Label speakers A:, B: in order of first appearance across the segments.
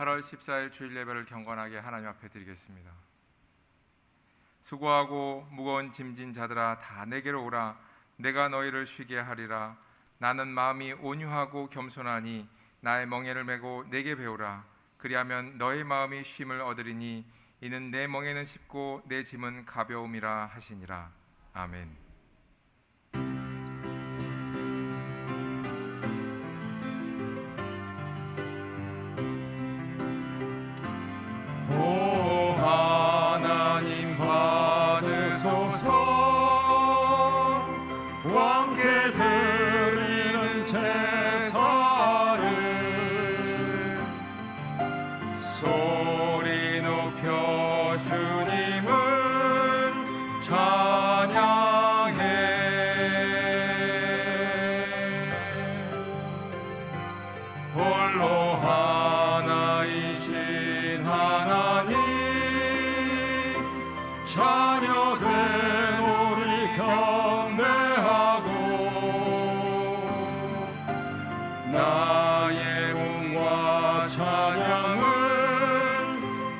A: 8월 14일 주일 예배를 경건하게 하나님 앞에 드리겠습니다. 수고하고 무거운 짐진 자들아 다 내게로 오라. 내가 너희를 쉬게 하리라. 나는 마음이 온유하고 겸손하니 나의 멍에를 메고 내게 배우라. 그리하면 너희 마음이 쉼을 얻으리니 이는 내 멍에는 쉽고 내 짐은 가벼움이라 하시니라. 아멘. 오 하나님 받으소서. 왕께 드리는 제사를 소리 높여 주님을 찬양해. 홀로 하나이신 하나님 자녀된 우리 경배하고 나의 몸과 찬양을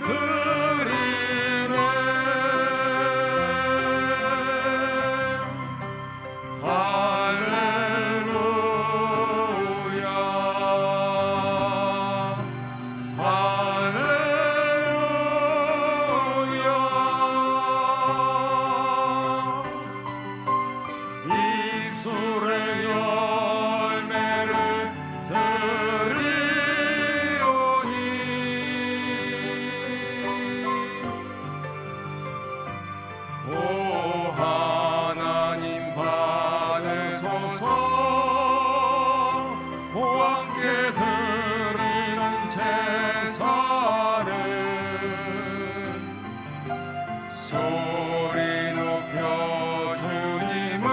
A: 드리네. 할렐루야 할렐루야. 이술의 열매를 드리오니 오 하나님 받으소서. 왕께 드리는 제사를 소리 높여 주님을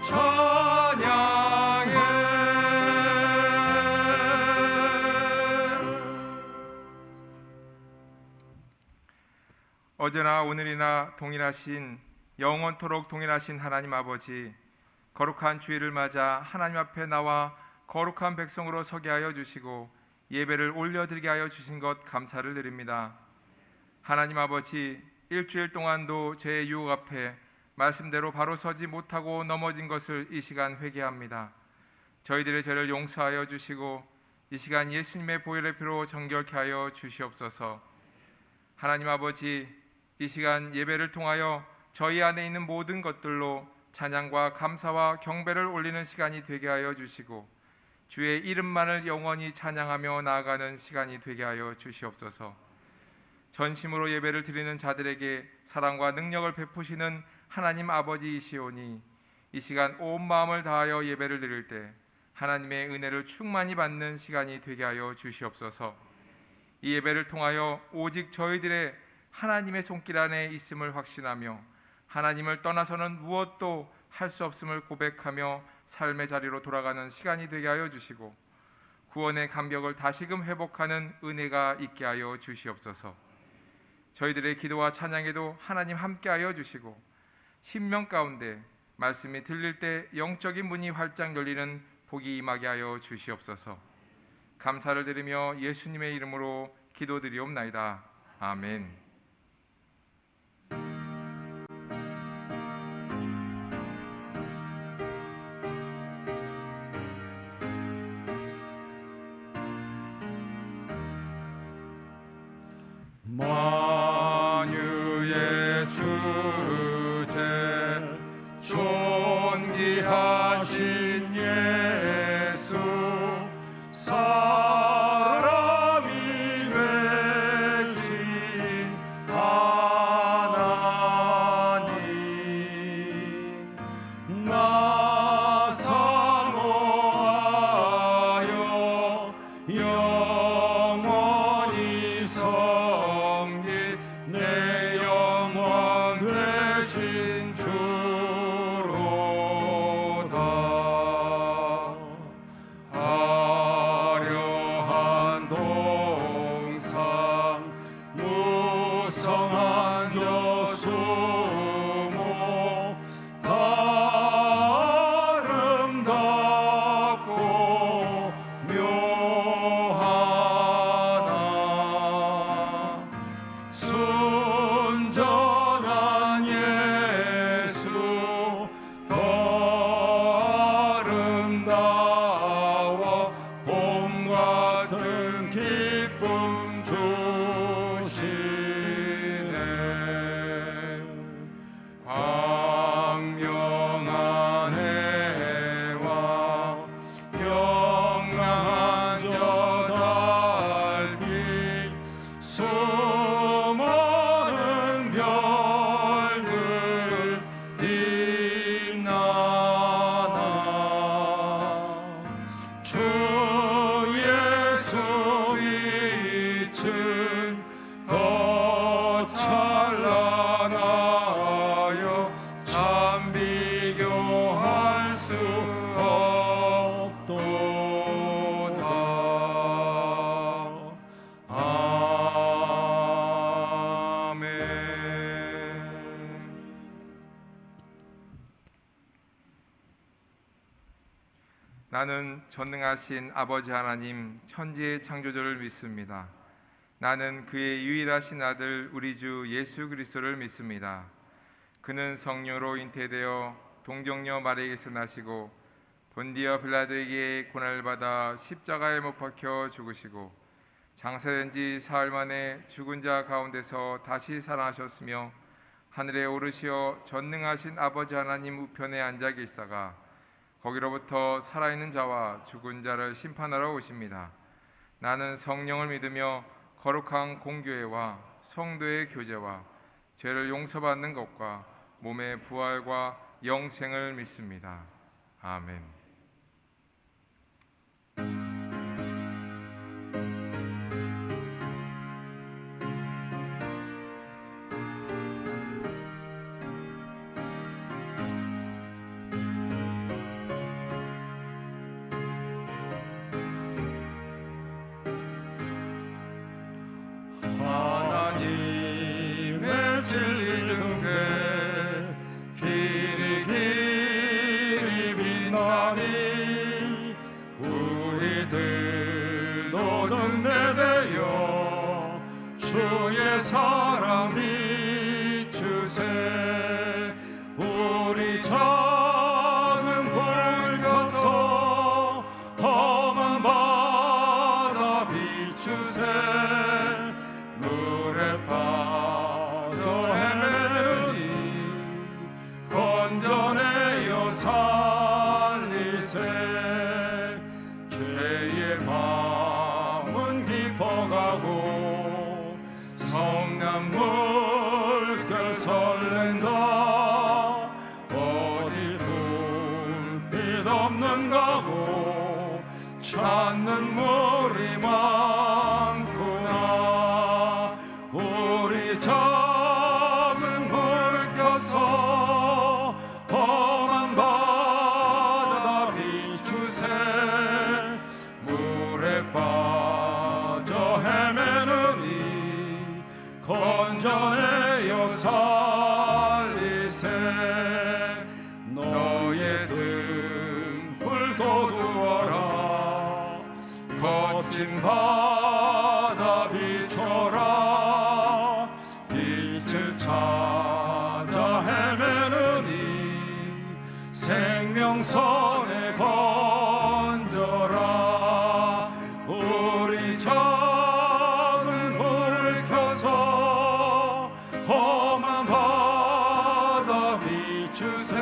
A: 찬양해. 어제나 오늘이나 동일하신 영원토록 동일하신 하나님 아버지, 거룩한 주일을 맞아 하나님 앞에 나와 거룩한 백성으로 서게 하여 주시고 예배를 올려드리게 하여 주신 것 감사를 드립니다. 하나님 아버지, 일주일 동안도 제 유혹 앞에 말씀대로 바로 서지 못하고 넘어진 것을 이 시간 회개합니다. 저희들의 죄를 용서하여 주시고 이 시간 예수님의 보혈의 피로 정결케 하여 주시옵소서. 하나님 아버지, 이 시간 예배를 통하여 저희 안에 있는 모든 것들로 찬양과 감사와 경배를 올리는 시간이 되게 하여 주시고 주의 이름만을 영원히 찬양하며 나아가는 시간이 되게 하여 주시옵소서. 전심으로 예배를 드리는 자들에게 사랑과 능력을 베푸시는 하나님 아버지이시오니 이 시간 온 마음을 다하여 예배를 드릴 때 하나님의 은혜를 충만히 받는 시간이 되게 하여 주시옵소서. 이 예배를 통하여 오직 저희들의 하나님의 손길 안에 있음을 확신하며 하나님을 떠나서는 무엇도 할 수 없음을 고백하며 삶의 자리로 돌아가는 시간이 되게 하여 주시고 구원의 감격을 다시금 회복하는 은혜가 있게 하여 주시옵소서. 저희들의 기도와 찬양에도 하나님 함께하여 주시고 신명 가운데 말씀이 들릴 때 영적인 문이 활짝 열리는 복이 임하게 하여 주시옵소서. 감사를 드리며 예수님의 이름으로 기도드리옵나이다. 아멘. 만유의 주제 존귀하신 예수 사람이 되신
B: 사랑 비교할 수 없도다.
A: 나는 전능하신 아버지 하나님 천지의 창조주를 믿습니다. 나는 그의 유일하신 아들 우리 주 예수 그리스도를 믿습니다. 그는 성령으로 잉태되어 동정녀 마리아에게서 나시고 본디어 빌라도에게 고난을 받아 십자가에 못 박혀 죽으시고 장사된 지 사흘 만에 죽은 자 가운데서 다시 살아나셨으며 하늘에 오르시어 전능하신 아버지 하나님 우편에 앉아 계시다가 거기로부터 살아있는 자와 죽은 자를 심판하러 오십니다. 나는 성령을 믿으며 거룩한 공교회와 성도의 교제와 죄를 용서받는 것과 몸의 부활과 영생을 믿습니다. 아멘.
B: 하나님의 진리 등대 길이 길이 빛나니 우리들도 등대되어 주의 사랑 비추세. 우리 작은 불 켜서 험한 바다 비추세. 물에 빠져 헤매니 건져내어 살리세. 죄의 밤은 깊어가고 성난 물결 설렌다. 어디 불빛 없는 가고 찾는 물이 많구나. 우리 작은 불을 켜서 험한 바다 비추세. 물에 빠져 헤매느니 건져내어 살리세. 너의 등불 도두어라. 거친 바다 비춰라. 빛을 찾아 헤매느니 생명선에 건져라. 우리 작은 불을 켜서 험한 바다 비추세.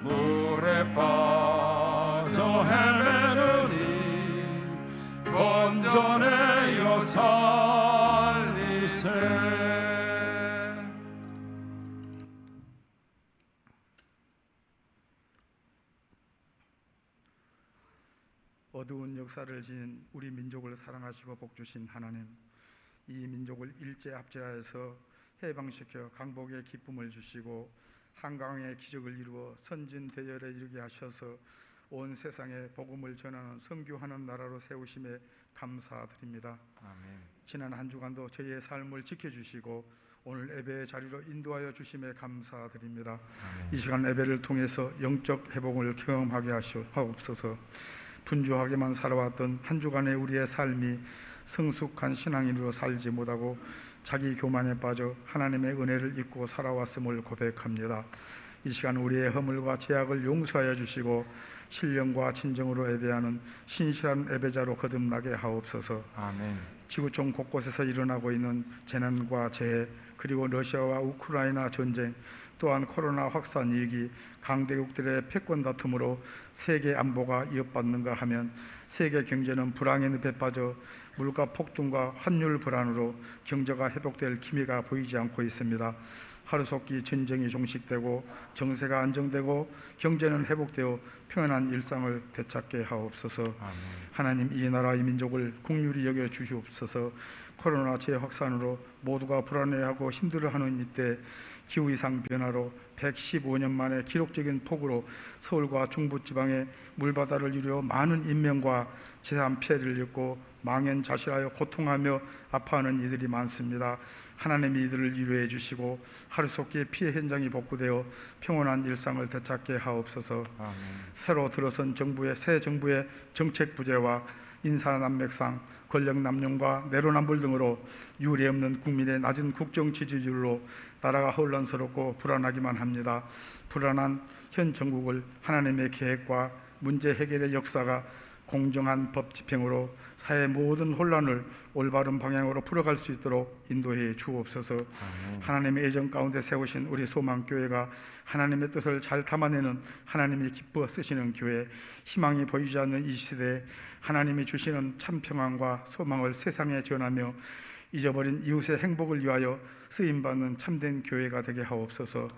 B: 물에 빠져 헤매느니 건져내어 살리세.
C: 어두운 역사를 지닌 우리 민족을 사랑하시고 복주신 하나님, 이 민족을 일제압제하에서 해방시켜 강복의 기쁨을 주시고 한강의 기적을 이루어 선진 대열에 이르게 하셔서 온 세상에 복음을 전하는 선교하는 나라로 세우심에 감사드립니다.
A: 아멘.
C: 지난 한 주간도 저희의 삶을 지켜주시고 오늘 예배의 자리로 인도하여 주심에 감사드립니다.
A: 아멘.
C: 이 시간 예배를 통해서 영적 회복을 경험하게 하옵소서. 분주하게만 살아왔던 한 주간의 우리의 삶이 성숙한 신앙인으로 살지 못하고 자기 교만에 빠져 하나님의 은혜를 잊고 살아왔음을 고백합니다. 이 시간 우리의 허물과 죄악을 용서하여 주시고 신령과 진정으로 예배하는 신실한 예배자로 거듭나게 하옵소서.
A: 아멘.
C: 지구촌 곳곳에서 일어나고 있는 재난과 재해, 그리고 러시아와 우크라이나 전쟁, 또한 코로나 확산 위기, 강대국들의 패권 다툼으로 세계 안보가 위협받는가 하면 세계 경제는 불황의 늪에 빠져 물가 폭등과 환율 불안으로 경제가 회복될 기미가 보이지 않고 있습니다. 하루속히 전쟁이 종식되고 정세가 안정되고 경제는 회복되어 평안한 일상을 되찾게 하옵소서.
A: 아멘.
C: 하나님, 이 나라 이 민족을 긍휼히 여겨 주시옵소서. 코로나 재확산으로 모두가 불안해하고 힘들어하는 이때 기후 이상 변화로 115년 만에 기록적인 폭우로 서울과 중부지방의 물바다를 이루어 많은 인명과 재산 피해를 입고 망연자실하여 고통하며 아파하는 이들이 많습니다. 하나님이 이들을 위로해 주시고 하루속히 피해 현장이 복구되어 평온한 일상을 되찾게 하옵소서.
A: 아멘.
C: 새로 들어선 새 정부의 정책 부재와 인사난맥상, 권력 남용과 내로남불 등으로 유례 없는 국민의 낮은 국정 지지율로 나라가 혼란스럽고 불안하기만 합니다. 불안한 현 정국을 하나님의 계획과 문제 해결의 역사가 공정한 법 집행으로 사회 모든 혼란을 올바른 방향으로 풀어갈 수 있도록 인도해 주옵소서. 하나님의 예정 가운데 세우신 우리 소망교회가 하나님의 뜻을 잘 담아내는 하나님이 기뻐 쓰시는 교회, 희망이 보이지 않는 이 시대에 하나님이 주시는 참 평안과 소망을 세상에 전하며 잊어버린 이웃의 행복을 위하여 쓰임받는 참된 교회가 되게 하옵소서.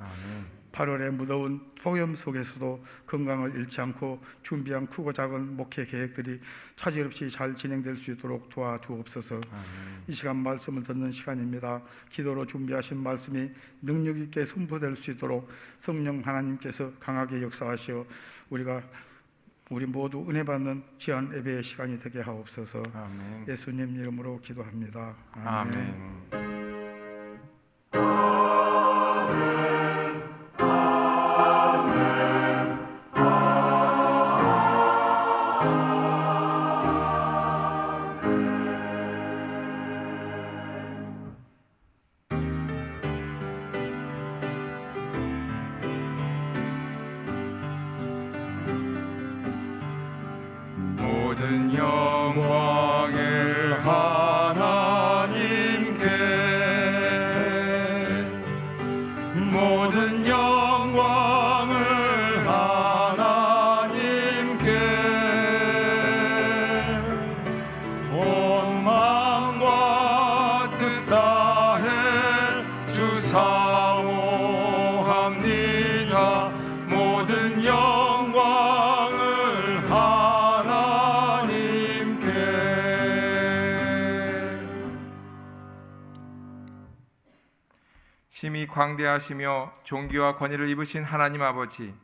C: 8월의 무더운 폭염 속에서도 건강을 잃지 않고 준비한 크고 작은 목회 계획들이 차질 없이 잘 진행될 수 있도록 도와주옵소서. 이 시간 말씀을 듣는 시간입니다. 기도로 준비하신 말씀이 능력 있게 선포될 수 있도록 성령 하나님께서 강하게 역사하시어 우리 모두 은혜 받는 귀한 예배의 시간이 되게 하옵소서.
A: 아멘.
C: 예수님 이름으로 기도합니다.
A: 아멘.
B: 모든 영광을 하나님께, 모든 영광을 하나님께, 온 마음과 뜻 다해 주 사모합니다. 모든 영광을 하나님께.
A: 심히 광대하시며 존귀와 권위를 입으신 하나님 아버지,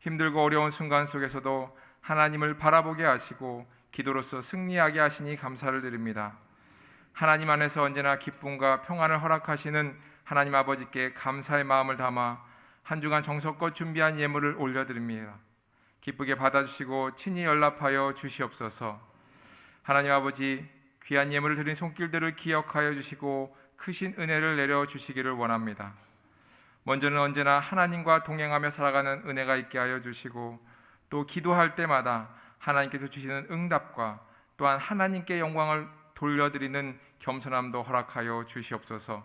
A: 힘들고 어려운 순간 속에서도 하나님을 바라보게 하시고 기도로서 승리하게 하시니 감사를 드립니다. 하나님 안에서 언제나 기쁨과 평안을 허락하시는 하나님 아버지께 감사의 마음을 담아 한 주간 정성껏 준비한 예물을 올려드립니다. 기쁘게 받아주시고 친히 연락하여 주시옵소서. 하나님 아버지, 귀한 예물을 드린 손길들을 기억하여 주시고 크신 은혜를 내려주시기를 원합니다. 먼저는 언제나 하나님과 동행하며 살아가는 은혜가 있게 하여 주시고, 또 기도할 때마다 하나님께서 주시는 응답과 또한 하나님께 영광을 돌려드리는 겸손함도 허락하여 주시옵소서.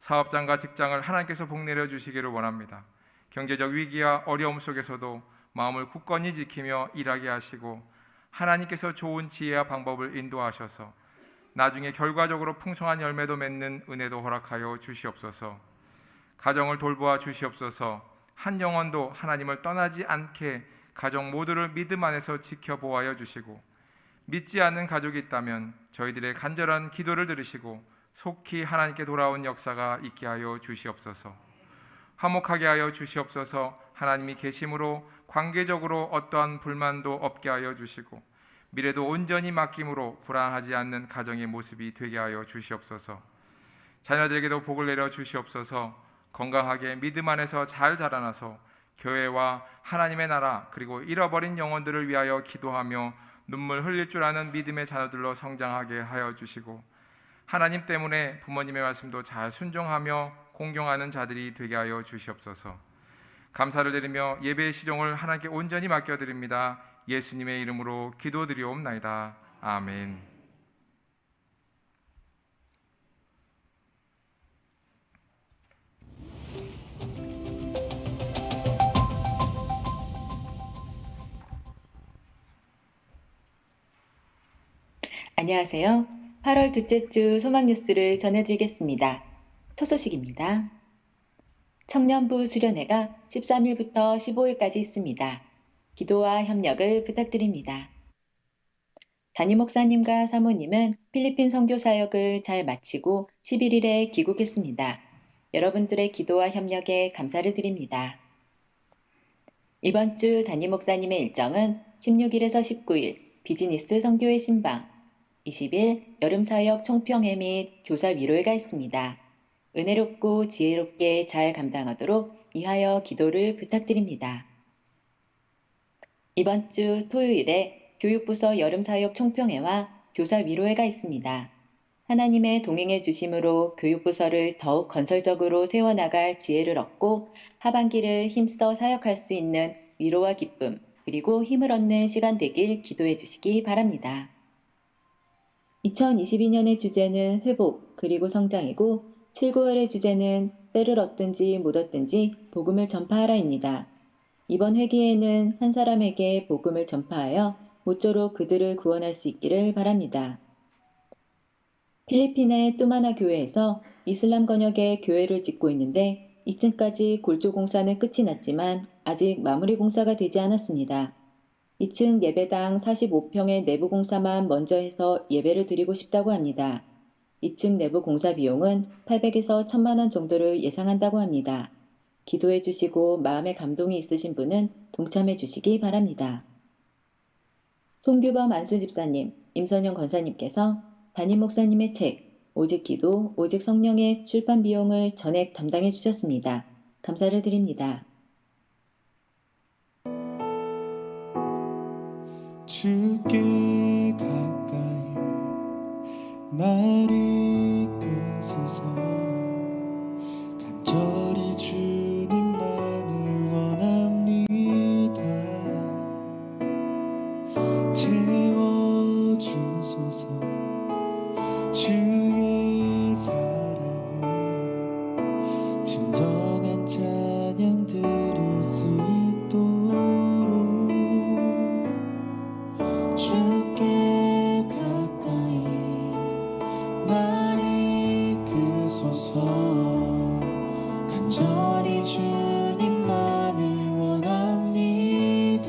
A: 사업장과 직장을 하나님께서 복내려 주시기를 원합니다. 경제적 위기와 어려움 속에서도 마음을 굳건히 지키며 일하게 하시고, 하나님께서 좋은 지혜와 방법을 인도하셔서 나중에 결과적으로 풍성한 열매도 맺는 은혜도 허락하여 주시옵소서. 가정을 돌보아 주시옵소서. 한 영혼도 하나님을 떠나지 않게 가정 모두를 믿음 안에서 지켜보아여 주시고, 믿지 않는 가족이 있다면 저희들의 간절한 기도를 들으시고 속히 하나님께 돌아온 역사가 있게 하여 주시옵소서. 화목하게 하여 주시옵소서. 하나님이 계심으로 관계적으로 어떠한 불만도 없게 하여 주시고, 미래도 온전히 맡김으로 불안하지 않는 가정의 모습이 되게 하여 주시옵소서. 자녀들에게도 복을 내려 주시옵소서. 건강하게 믿음 안에서 잘 자라나서 교회와 하나님의 나라 그리고 잃어버린 영혼들을 위하여 기도하며 눈물 흘릴 줄 아는 믿음의 자녀들로 성장하게 하여 주시고, 하나님 때문에 부모님의 말씀도 잘 순종하며 공경하는 자들이 되게 하여 주시옵소서. 감사를 드리며 예배의 시종을 하나님께 온전히 맡겨드립니다. 예수님의 이름으로 기도드리옵나이다. 아멘.
D: 안녕하세요. 8월 둘째 주 소망 뉴스를 전해드리겠습니다. 첫 소식입니다. 청년부 수련회가 13일부터 15일까지 있습니다. 기도와 협력을 부탁드립니다. 담임 목사님과 사모님은 필리핀 선교 사역을 잘 마치고 11일에 귀국했습니다. 여러분들의 기도와 협력에 감사를 드립니다. 이번 주 담임 목사님의 일정은 16일에서 19일 비즈니스 선교회 신방, 20일 여름사역 총평회 및 교사 위로회가 있습니다. 은혜롭고 지혜롭게 잘 감당하도록 이하여 기도를 부탁드립니다. 이번 주 토요일에 교육부서 여름사역 총평회와 교사 위로회가 있습니다. 하나님의 동행해 주심으로 교육부서를 더욱 건설적으로 세워나갈 지혜를 얻고 하반기를 힘써 사역할 수 있는 위로와 기쁨 그리고 힘을 얻는 시간 되길 기도해 주시기 바랍니다. 2022년의 주제는 회복 그리고 성장이고 7, 9월의 주제는 때를 얻든지 못 얻든지 복음을 전파하라입니다. 이번 회기에는 한 사람에게 복음을 전파하여 모쪼록 그들을 구원할 수 있기를 바랍니다. 필리핀의 뚜마나 교회에서 이슬람 권역의 교회를 짓고 있는데 2층까지 골조 공사는 끝이 났지만 아직 마무리 공사가 되지 않았습니다. 2층 예배당 45평의 내부 공사만 먼저 해서 예배를 드리고 싶다고 합니다. 2층 내부 공사 비용은 800에서 1000만 원 정도를 예상한다고 합니다. 기도해 주시고 마음에 감동이 있으신 분은 동참해 주시기 바랍니다. 송규범 안수집사님, 임선영 권사님께서 담임 목사님의 책 오직 기도, 오직 성령의 출판 비용을 전액 담당해 주셨습니다. 감사를 드립니다.
B: 주께 가까이 날 이끄소서 간절히 주님만을 원합니다. 채워주소서 주의 사랑을 진정한 찬양 드릴 수 있도록 주께 가까이 날 이끄소서 간절히 주님만을 원합니다.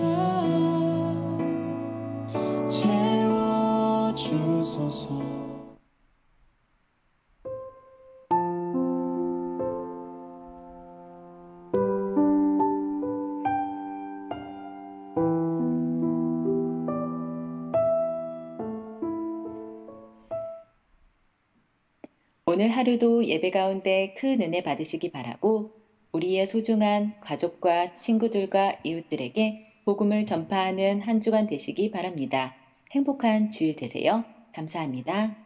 B: 채워주소서
D: 오늘 하루도 예배 가운데 큰 은혜 받으시기 바라고 우리의 소중한 가족과 친구들과 이웃들에게 복음을 전파하는 한 주간 되시기 바랍니다. 행복한 주일 되세요. 감사합니다.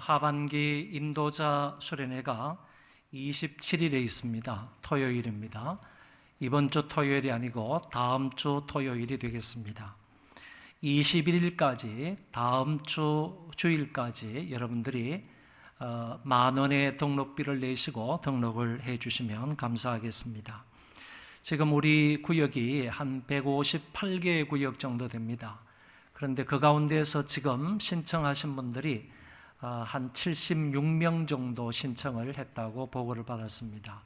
E: 하반기 인도자 수련회가 27일에 있습니다. 토요일입니다. 이번 주 토요일이 아니고 다음 주 토요일이 되겠습니다. 21일까지 다음 주 주일까지 여러분들이 10,000원의 등록비를 내시고 등록을 해주시면 감사하겠습니다. 지금 우리 구역이 한 158개 구역 정도 됩니다. 그런데 그 가운데서 지금 신청하신 분들이 한 76명 정도 신청을 했다고 보고를 받았습니다.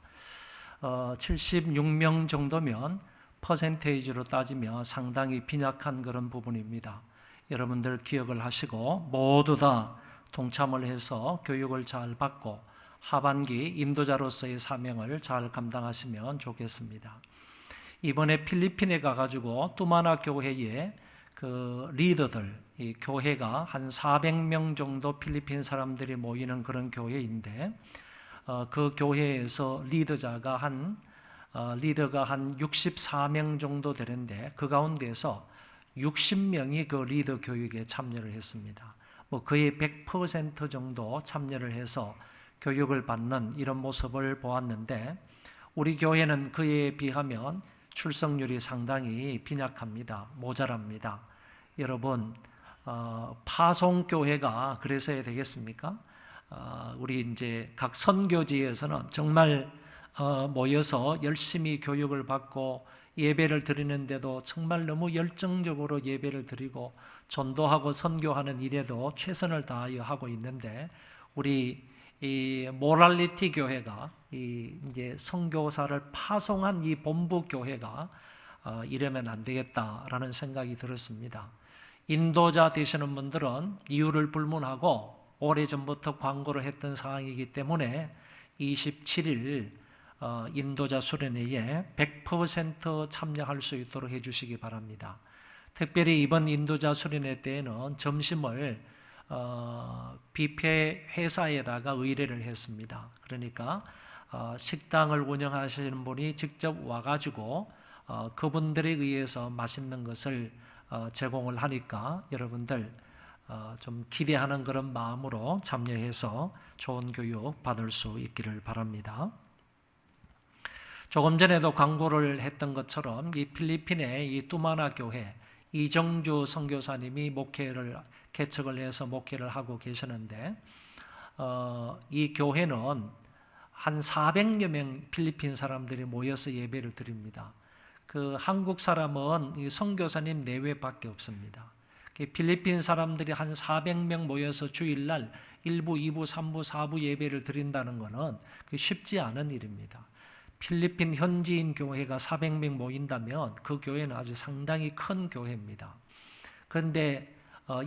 E: 76명 정도면 퍼센테이지로 따지면 상당히 빈약한 그런 부분입니다. 여러분들 기억을 하시고 모두 다 동참을 해서 교육을 잘 받고 하반기 인도자로서의 사명을 잘 감당하시면 좋겠습니다. 이번에 필리핀에 가가지고 뚜마나 교회에 그 리더들, 이 교회가 한 400명 정도 필리핀 사람들이 모이는 그런 교회인데 그 교회에서 리더가 한 64명 정도 되는데 그 가운데서 60명이 그 리더 교육에 참여를 했습니다. 거의 100% 정도 참여를 해서 교육을 받는 이런 모습을 보았는데 우리 교회는 그에 비하면 출석률이 상당히 빈약합니다. 모자랍니다. 여러분, 파송교회가 그래서야 되겠습니까? 우리 이제 각 선교지에서는 정말 모여서 열심히 교육을 받고 예배를 드리는데도 정말 너무 열정적으로 예배를 드리고 전도하고 선교하는 일에도 최선을 다하여 하고 있는데 우리 이 모랄리티 교회가 이제 선교사를 파송한 이 본부 교회가 이러면 안 되겠다라는 생각이 들었습니다. 인도자 되시는 분들은 이유를 불문하고 오래전부터 광고를 했던 상황이기 때문에 27일 인도자 수련회에 100% 참여할 수 있도록 해주시기 바랍니다. 특별히 이번 인도자 수련회 때에는 점심을 뷔페 회사에다가 의뢰를 했습니다. 그러니까 식당을 운영하시는 분이 직접 와가지고 그분들에 의해서 맛있는 것을 제공을 하니까 여러분들 좀 기대하는 그런 마음으로 참여해서 좋은 교육 받을 수 있기를 바랍니다. 조금 전에도 광고를 했던 것처럼 이 필리핀의 이 뚜마나 교회 이정주 선교사님이 개척을 해서 목회를 하고 계시는데 이 교회는 한 400여 명 필리핀 사람들이 모여서 예배를 드립니다. 그 한국 사람은 이 선교사님 4회밖에 없습니다. 필리핀 사람들이 한 400명 모여서 주일날 1부, 2부, 3부, 4부 예배를 드린다는 것은 쉽지 않은 일입니다. 필리핀 현지인 교회가 400명 모인다면 그 교회는 아주 상당히 큰 교회입니다. 그런데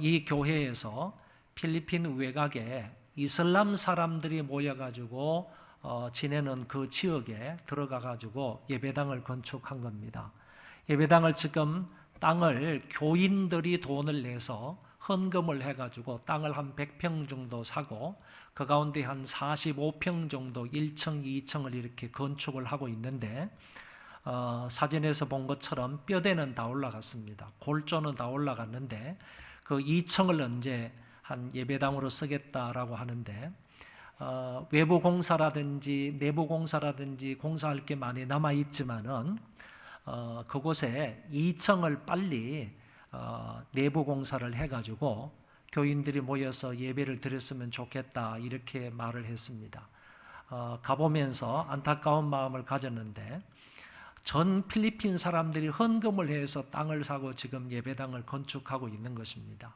E: 이 교회에서 필리핀 외곽에 이슬람 사람들이 모여가지고 지내는 그 지역에 들어가가지고 예배당을 건축한 겁니다. 예배당을 지금 땅을 교인들이 돈을 내서 헌금을 해가지고 땅을 한 100평 정도 사고 그 가운데 한 45평 정도 1층, 2층을 이렇게 건축을 하고 있는데 사진에서 본 것처럼 뼈대는 다 올라갔습니다. 골조는 다 올라갔는데 그 2층을 언제 한 예배당으로 쓰겠다라고 하는데 외부 공사라든지 내부 공사라든지 공사할 게 많이 남아 있지만은 그곳에 2층을 빨리 내부 공사를 해가지고 교인들이 모여서 예배를 드렸으면 좋겠다 이렇게 말을 했습니다. 가보면서 안타까운 마음을 가졌는데 전 필리핀 사람들이 헌금을 해서 땅을 사고 지금 예배당을 건축하고 있는 것입니다.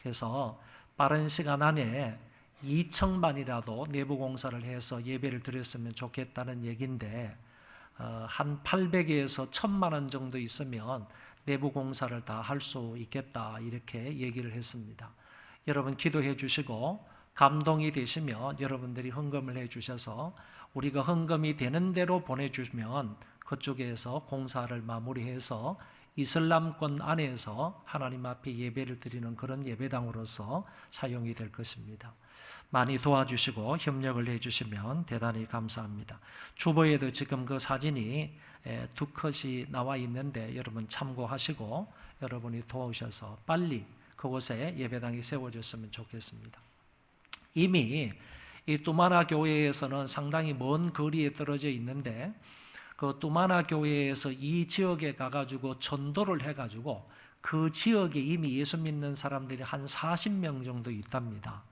E: 그래서 빠른 시간 안에 2층만이라도 내부 공사를 해서 예배를 드렸으면 좋겠다는 얘기인데 한 800에서 1000만 원 정도 있으면 내부 공사를 다 할 수 있겠다 이렇게 얘기를 했습니다. 여러분 기도해 주시고 감동이 되시면 여러분들이 헌금을 해 주셔서 우리가 헌금이 되는 대로 보내주시면 그쪽에서 공사를 마무리해서 이슬람권 안에서 하나님 앞에 예배를 드리는 그런 예배당으로서 사용이 될 것입니다. 많이 도와주시고 협력을 해주시면 대단히 감사합니다. 주보에도 지금 그 사진이 2컷이 나와 있는데 여러분 참고하시고 여러분이 도와주셔서 빨리 그곳에 예배당이 세워졌으면 좋겠습니다. 이미 이 뚜마나 교회에서는 상당히 먼 거리에 떨어져 있는데 그 뚜마나 교회에서 이 지역에 가가지고 전도를 해가지고 그 지역에 이미 예수 믿는 사람들이 한 40명 정도 있답니다.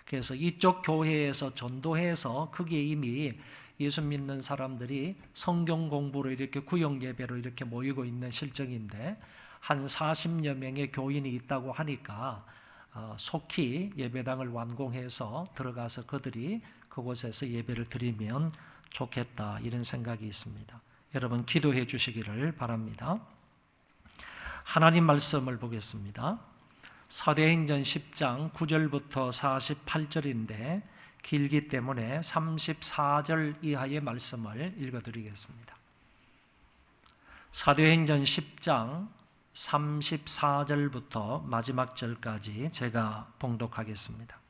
E: 그래서 이쪽 교회에서 전도해서 거기에 이미 예수 믿는 사람들이 성경 공부로 이렇게 구역 예배로 이렇게 모이고 있는 실정인데 한 40여 명의 교인이 있다고 하니까 속히 예배당을 완공해서 들어가서 그들이 그곳에서 예배를 드리면 좋겠다 이런 생각이 있습니다. 여러분 기도해 주시기를 바랍니다. 하나님 말씀을 보겠습니다. 사도행전 10장 9절부터 48절인데 길기 때문에 34절 이하의 말씀을 읽어드리겠습니다. 사도행전 10장 34절부터 마지막 절까지 제가 봉독하겠습니다.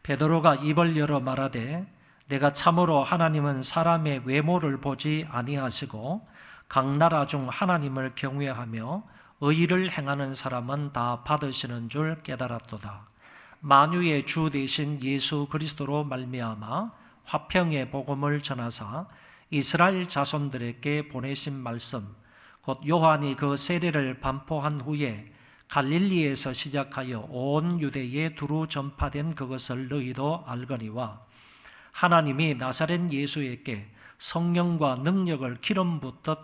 E: 베드로가 입을 열어 말하되 내가 참으로 하나님은 사람의 외모를 보지 아니하시고 각 나라 중 하나님을 경외하며 의를 행하는 사람은 다 받으시는 줄 깨달았도다. 만유의 주 되신 예수 그리스도로 말미암아 화평의 복음을 전하사 이스라엘 자손들에게 보내신 말씀 곧 요한이 그 세례를 반포한 후에 갈릴리에서 시작하여 온 유대에 두루 전파된 그것을 너희도 알거니와 하나님이 나사렛 예수에게 성령과 능력을 기름 붓듯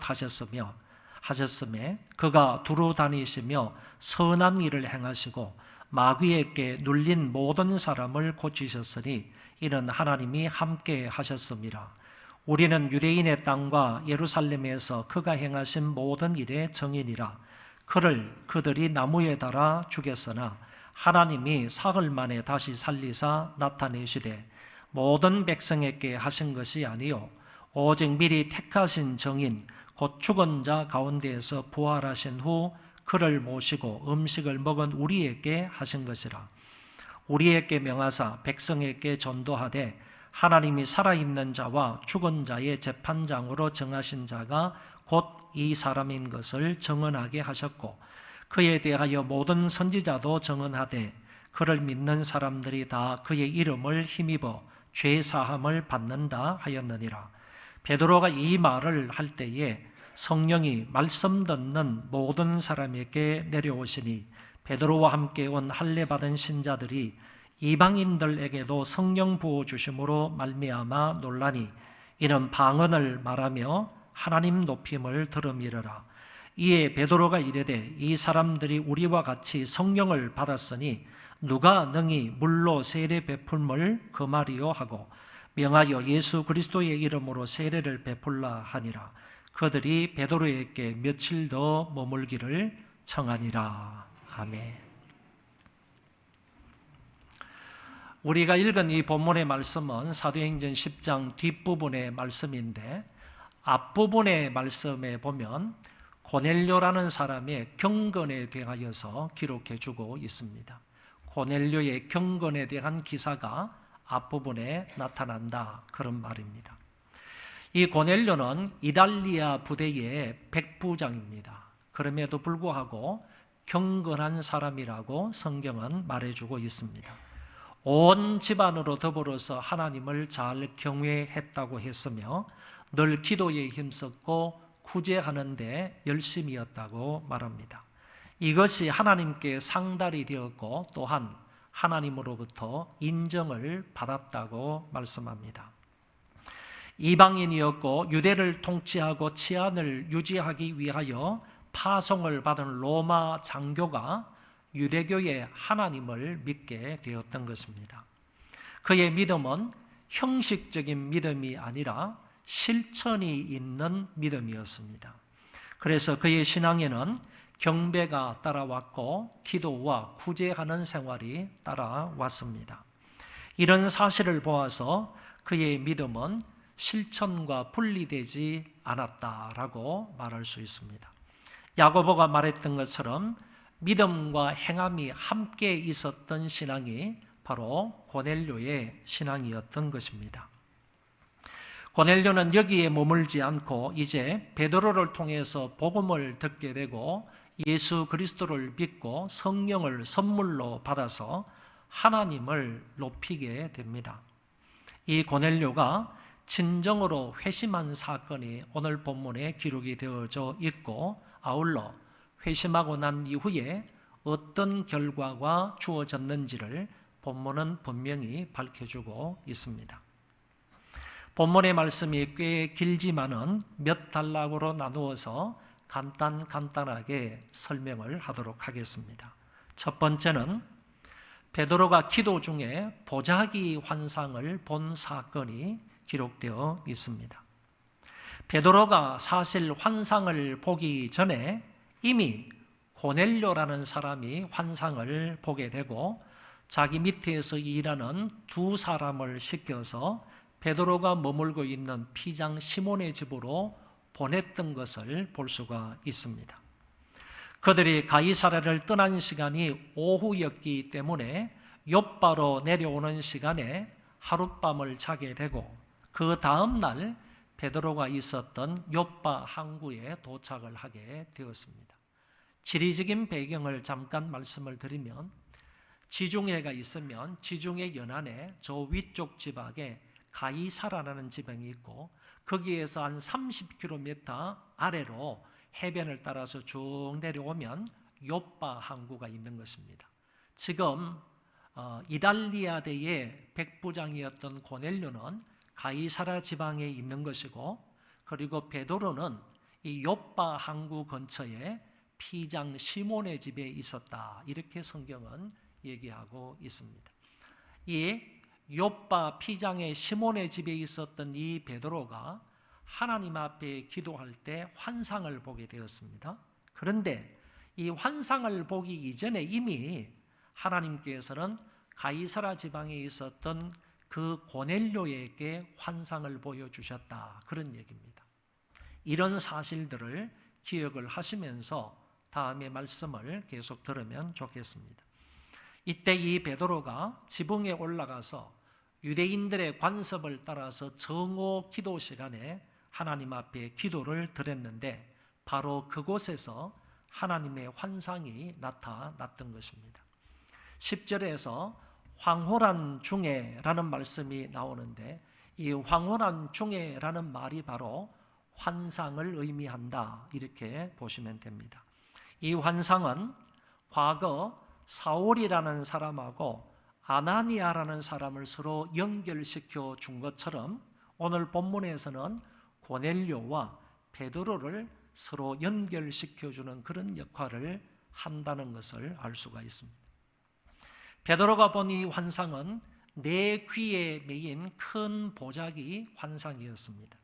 E: 하셨음에 그가 두루 다니시며 선한 일을 행하시고 마귀에게 눌린 모든 사람을 고치셨으니 이는 하나님이 함께 하셨음이라. 우리는 유대인의 땅과 예루살렘에서 그가 행하신 모든 일의 증인이라. 그를 그들이 나무에 달아 죽였으나 하나님이 사흘 만에 다시 살리사 나타내시되 모든 백성에게 하신 것이 아니요 오직 미리 택하신 정인 곧 죽은 자 가운데에서 부활하신 후 그를 모시고 음식을 먹은 우리에게 하신 것이라. 우리에게 명하사 백성에게 전도하되 하나님이 살아있는 자와 죽은 자의 재판장으로 정하신 자가 곧 이 사람인 것을 증언하게 하셨고 그에 대하여 모든 선지자도 증언하되 그를 믿는 사람들이 다 그의 이름을 힘입어 죄 사함을 받는다 하였느니라. 베드로가 이 말을 할 때에 성령이 말씀 듣는 모든 사람에게 내려오시니 베드로와 함께 온 할례 받은 신자들이 이방인들에게도 성령 부어 주심으로 말미암아 놀라니 이는 방언을 말하며 하나님 높임을 들음이러라. 이에 베드로가 이르되 이 사람들이 우리와 같이 성령을 받았으니 누가 능히 물로 세례 베풀물 금하리요 하고 명하여 예수 그리스도의 이름으로 세례를 베풀라 하니라. 그들이 베드로에게 며칠 더 머물기를 청하니라. 아멘. 우리가 읽은 이 본문의 말씀은 사도행전 10장 뒷부분의 말씀인데 앞부분의 말씀에 보면 고넬료라는 사람의 경건에 대하여서 기록해 주고 있습니다. 고넬료의 경건에 대한 기사가 앞부분에 나타난다 그런 말입니다. 이 고넬료는 이달리아 부대의 백부장입니다. 그럼에도 불구하고 경건한 사람이라고 성경은 말해주고 있습니다. 온 집안으로 더불어서 하나님을 잘 경외했다고 했으며 늘 기도에 힘썼고 구제하는 데 열심이었다고 말합니다. 이것이 하나님께 상달이 되었고 또한 하나님으로부터 인정을 받았다고 말씀합니다. 이방인이었고 유대를 통치하고 치안을 유지하기 위하여 파송을 받은 로마 장교가 유대교의 하나님을 믿게 되었던 것입니다. 그의 믿음은 형식적인 믿음이 아니라 실천이 있는 믿음이었습니다. 그래서 그의 신앙에는 경배가 따라왔고 기도와 구제하는 생활이 따라왔습니다. 이런 사실을 보아서 그의 믿음은 실천과 분리되지 않았다라고 말할 수 있습니다. 야고보가 말했던 것처럼 믿음과 행함이 함께 있었던 신앙이 바로 고넬료의 신앙이었던 것입니다. 고넬료는 여기에 머물지 않고 이제 베드로를 통해서 복음을 듣게 되고 예수 그리스도를 믿고 성령을 선물로 받아서 하나님을 높이게 됩니다. 이 고넬료가 진정으로 회심한 사건이 오늘 본문에 기록이 되어져 있고, 아울러 회심하고 난 이후에 어떤 결과가 주어졌는지를 본문은 분명히 밝혀주고 있습니다. 본문의 말씀이 꽤 길지만은 몇 단락으로 나누어서 간단하게 설명을 하도록 하겠습니다. 첫 번째는 베드로가 기도 중에 보자기 환상을 본 사건이 기록되어 있습니다. 베드로가 사실 환상을 보기 전에 이미 고넬료라는 사람이 환상을 보게 되고, 자기 밑에서 일하는 두 사람을 시켜서 베드로가 머물고 있는 피장 시몬의 집으로 보냈던 것을 볼 수가 있습니다. 그들이 가이사랴를 떠난 시간이 오후였기 때문에 욥바로 내려오는 시간에 하룻밤을 자게 되고, 그 다음 날 베드로가 있었던 욥바 항구에 도착을 하게 되었습니다. 지리적인 배경을 잠깐 말씀을 드리면, 지중해가 있으면 지중해 연안에 저 위쪽 지방에 가이사라라는 지방이 있고, 거기에서 한 30km 아래로 해변을 따라서 쭉 내려오면 욥바 항구가 있는 것입니다. 지금 이달리아대의 백부장이었던 고넬료는 가이사라 지방에 있는 것이고, 그리고 베드로는 이 욥바 항구 근처에 피장 시몬의 집에 있었다, 이렇게 성경은 얘기하고 있습니다. 이 욥바 피장의 시몬의 집에 있었던 이 베드로가 하나님 앞에 기도할 때 환상을 보게 되었습니다. 그런데 이 환상을 보기 이전에 이미 하나님께서는 가이사라 지방에 있었던 그 고넬료에게 환상을 보여주셨다, 그런 얘기입니다. 이런 사실들을 기억을 하시면서 다음의 말씀을 계속 들으면 좋겠습니다. 이때 이 베드로가 지붕에 올라가서 유대인들의 관습을 따라서 정오 기도 시간에 하나님 앞에 기도를 드렸는데, 바로 그곳에서 하나님의 환상이 나타났던 것입니다. 10절에서 황홀한 중에라는 말씀이 나오는데, 이 황홀한 중에라는 말이 바로 환상을 의미한다, 이렇게 보시면 됩니다. 이 환상은 과거 사울이라는 사람하고 아나니아라는 사람을 서로 연결시켜 준 것처럼, 오늘 본문에서는 고넬료와 베드로를 서로 연결시켜 주는 그런 역할을 한다는 것을 알 수가 있습니다. 베드로가 본 이 환상은 네 귀에 매인 큰 보자기 환상이었습니다.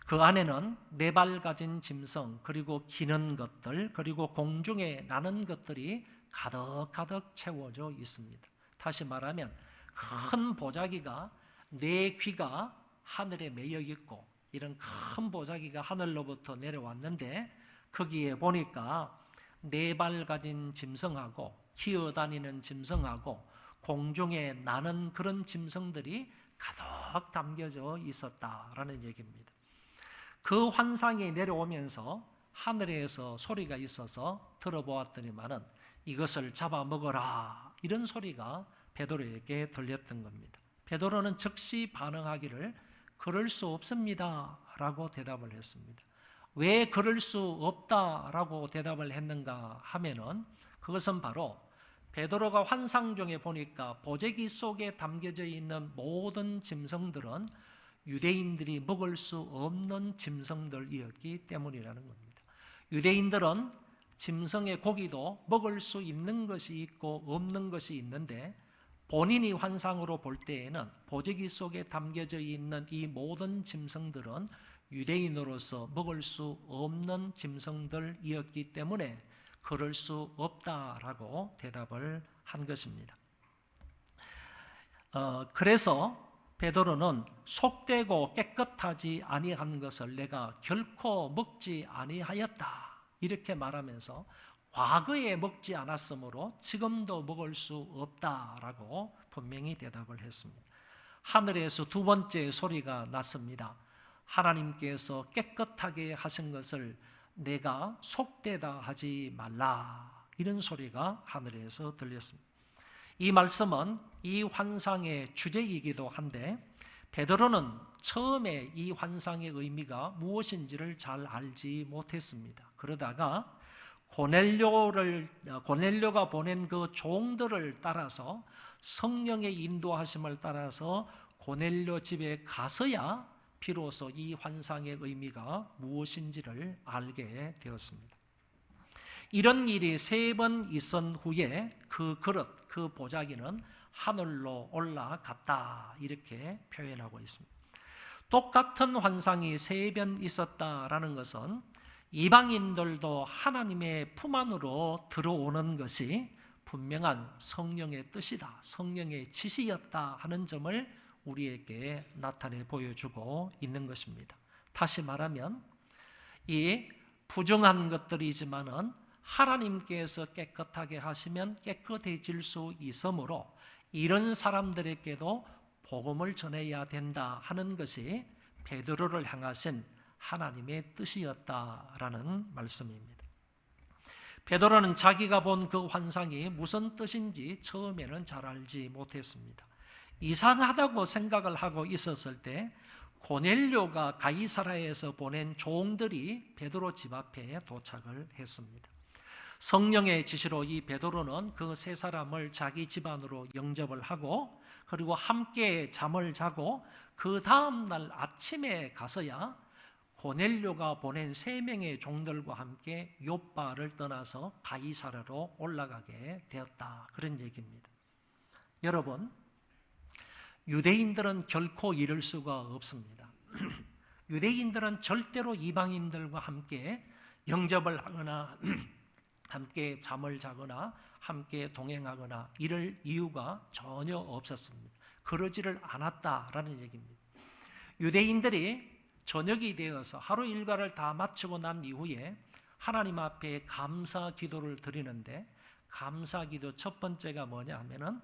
E: 그 안에는 네 발 가진 짐승, 그리고 기는 것들, 그리고 공중에 나는 것들이 가득가득 채워져 있습니다. 다시 말하면 큰 보자기가 네 귀가 하늘에 매여 있고, 이런 큰 보자기가 하늘로부터 내려왔는데, 거기에 보니까 네 발 가진 짐승하고 기어다니는 짐승하고 공중에 나는 그런 짐승들이 가득 담겨져 있었다라는 얘기입니다. 그 환상이 내려오면서 하늘에서 소리가 있어서 들어보았더니만은 이것을 잡아먹어라, 이런 소리가 베드로에게 들렸던 겁니다. 베드로는 즉시 반응하기를 그럴 수 없습니다 라고 대답을 했습니다. 왜 그럴 수 없다라고 대답을 했는가 하면은, 그것은 바로 베드로가 환상 중에 보니까 보자기 속에 담겨져 있는 모든 짐승들은 유대인들이 먹을 수 없는 짐승들이었기 때문이라는 겁니다. 유대인들은 짐승의 고기도 먹을 수 있는 것이 있고 없는 것이 있는데, 본인이 환상으로 볼 때에는 보자기 속에 담겨져 있는 이 모든 짐승들은 유대인으로서 먹을 수 없는 짐승들이었기 때문에 그럴 수 없다라고 대답을 한 것입니다. 그래서 베드로는 속되고 깨끗하지 아니한 것을 내가 결코 먹지 아니하였다, 이렇게 말하면서 과거에 먹지 않았으므로 지금도 먹을 수 없다라고 분명히 대답을 했습니다. 하늘에서 두 번째 소리가 났습니다. 하나님께서 깨끗하게 하신 것을 내가 속되다 하지 말라, 이런 소리가 하늘에서 들렸습니다. 이 말씀은 이 환상의 주제이기도 한데 베드로는 처음에 이 환상의 의미가 무엇인지를 잘 알지 못했습니다. 그러다가 고넬료가 보낸 그 종들을 따라서 성령의 인도하심을 따라서 고넬료 집에 가서야 비로소 이 환상의 의미가 무엇인지를 알게 되었습니다. 이런 일이 3번 있은 후에 그 그릇, 그 보자기는 하늘로 올라갔다 이렇게 표현하고 있습니다. 똑같은 환상이 3번 있었다라는 것은 이방인들도 하나님의 품 안으로 들어오는 것이 분명한 성령의 뜻이다, 성령의 지시였다 하는 점을 우리에게 나타내 보여주고 있는 것입니다. 다시 말하면 이 부정한 것들이지만은 하나님께서 깨끗하게 하시면 깨끗해질 수 있으므로 이런 사람들에게도 복음을 전해야 된다 하는 것이 베드로를 향하신 하나님의 뜻이었다라는 말씀입니다. 베드로는 자기가 본 그 환상이 무슨 뜻인지 처음에는 잘 알지 못했습니다. 이상하다고 생각을 하고 있었을 때 고넬료가 가이사라에서 보낸 종들이 베드로 집 앞에 도착을 했습니다. 성령의 지시로 이 베드로는 그 3사람을 자기 집안으로 영접을 하고 그리고 함께 잠을 자고 그 다음날 아침에 가서야 고넬료가 보낸 3명의 종들과 함께 욥바를 떠나서 가이사라로 올라가게 되었다. 그런 얘기입니다. 여러분, 유대인들은 결코 이럴 수가 없습니다. 유대인들은 절대로 이방인들과 함께 영접을 하거나 함께 잠을 자거나 함께 동행하거나 이럴 이유가 전혀 없었습니다. 그러지를 않았다라는 얘기입니다. 유대인들이 저녁이 되어서 하루 일과를 다 마치고 난 이후에 하나님 앞에 감사 기도를 드리는데 감사 기도 첫 번째가 뭐냐 하면은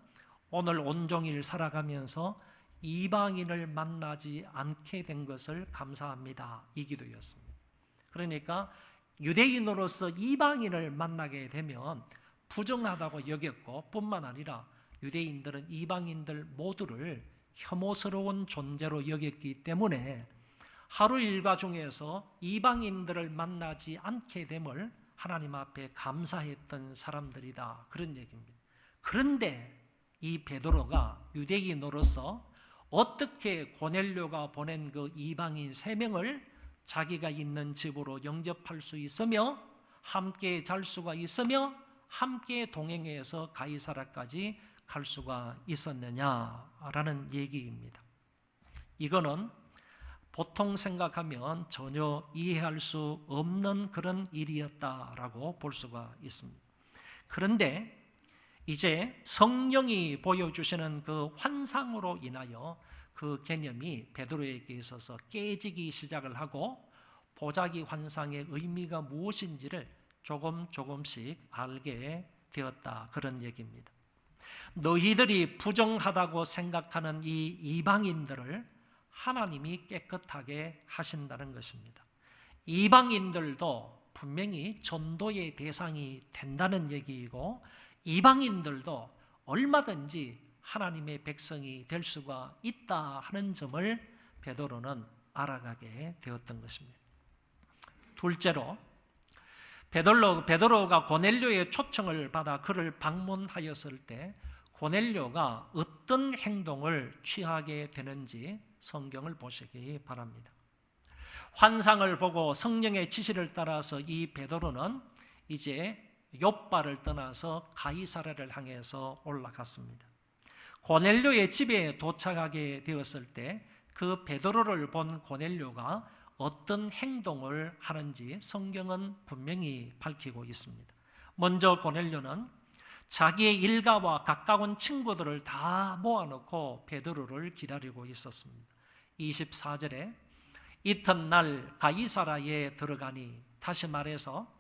E: 오늘 온종일 살아가면서 이방인을 만나지 않게 된 것을 감사합니다. 이 기도였습니다. 그러니까 유대인으로서 이방인을 만나게 되면 부정하다고 여겼고 뿐만 아니라 유대인들은 이방인들 모두를 혐오스러운 존재로 여겼기 때문에 하루 일과 중에서 이방인들을 만나지 않게 됨을 하나님 앞에 감사했던 사람들이다. 그런 얘기입니다. 그런데 이 베드로가 유대인으로서 어떻게 고넬료가 보낸 그 이방인 3명을 자기가 있는 집으로 영접할 수 있으며 함께 잘 수가 있으며 함께 동행해서 가이사라까지 갈 수가 있었느냐라는 얘기입니다. 이거는 보통 생각하면 전혀 이해할 수 없는 그런 일이었다라고 볼 수가 있습니다. 그런데 이제 성령이 보여주시는 그 환상으로 인하여 그 개념이 베드로에게 있어서 깨지기 시작을 하고 보자기 환상의 의미가 무엇인지를 조금씩 알게 되었다. 그런 얘기입니다. 너희들이 부정하다고 생각하는 이 이방인들을 하나님이 깨끗하게 하신다는 것입니다. 이방인들도 분명히 전도의 대상이 된다는 얘기이고 이방인들도 얼마든지 하나님의 백성이 될 수가 있다 하는 점을 베드로는 알아가게 되었던 것입니다. 둘째로 베드로가 고넬료의 초청을 받아 그를 방문하였을 때 고넬료가 어떤 행동을 취하게 되는지 성경을 보시기 바랍니다. 환상을 보고 성령의 지시를 따라서 이 베드로는 이제 욥바를 떠나서 가이사라를 향해서 올라갔습니다. 고넬료의 집에 도착하게 되었을 때 그 베드로를 본 고넬료가 어떤 행동을 하는지 성경은 분명히 밝히고 있습니다. 먼저 고넬료는 자기의 일가와 가까운 친구들을 다 모아놓고 베드로를 기다리고 있었습니다. 24절에 이튿날 가이사라에 들어가니, 다시 말해서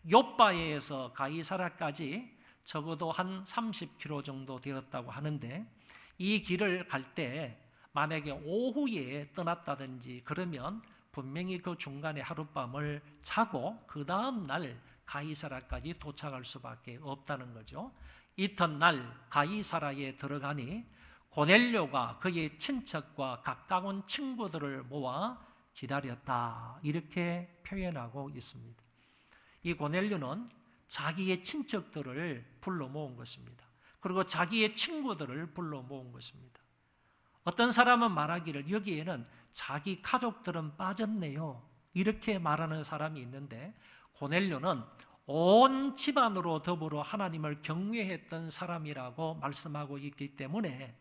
E: 욥바에서 가이사라까지 적어도 한 30km 정도 되었다고 하는데 이 길을 갈 때 만약에 오후에 떠났다든지 그러면 분명히 그 중간에 하룻밤을 자고 그 다음 날 가이사라까지 도착할 수밖에 없다는 거죠. 이튿날 가이사라에 들어가니 고넬료가 그의 친척과 가까운 친구들을 모아 기다렸다. 이렇게 표현하고 있습니다. 이 고넬료는 자기의 친척들을 불러 모은 것입니다. 그리고 자기의 친구들을 불러 모은 것입니다. 어떤 사람은 말하기를 여기에는 자기 가족들은 빠졌네요. 이렇게 말하는 사람이 있는데 고넬료는 온 집안으로 더불어 하나님을 경외했던 사람이라고 말씀하고 있기 때문에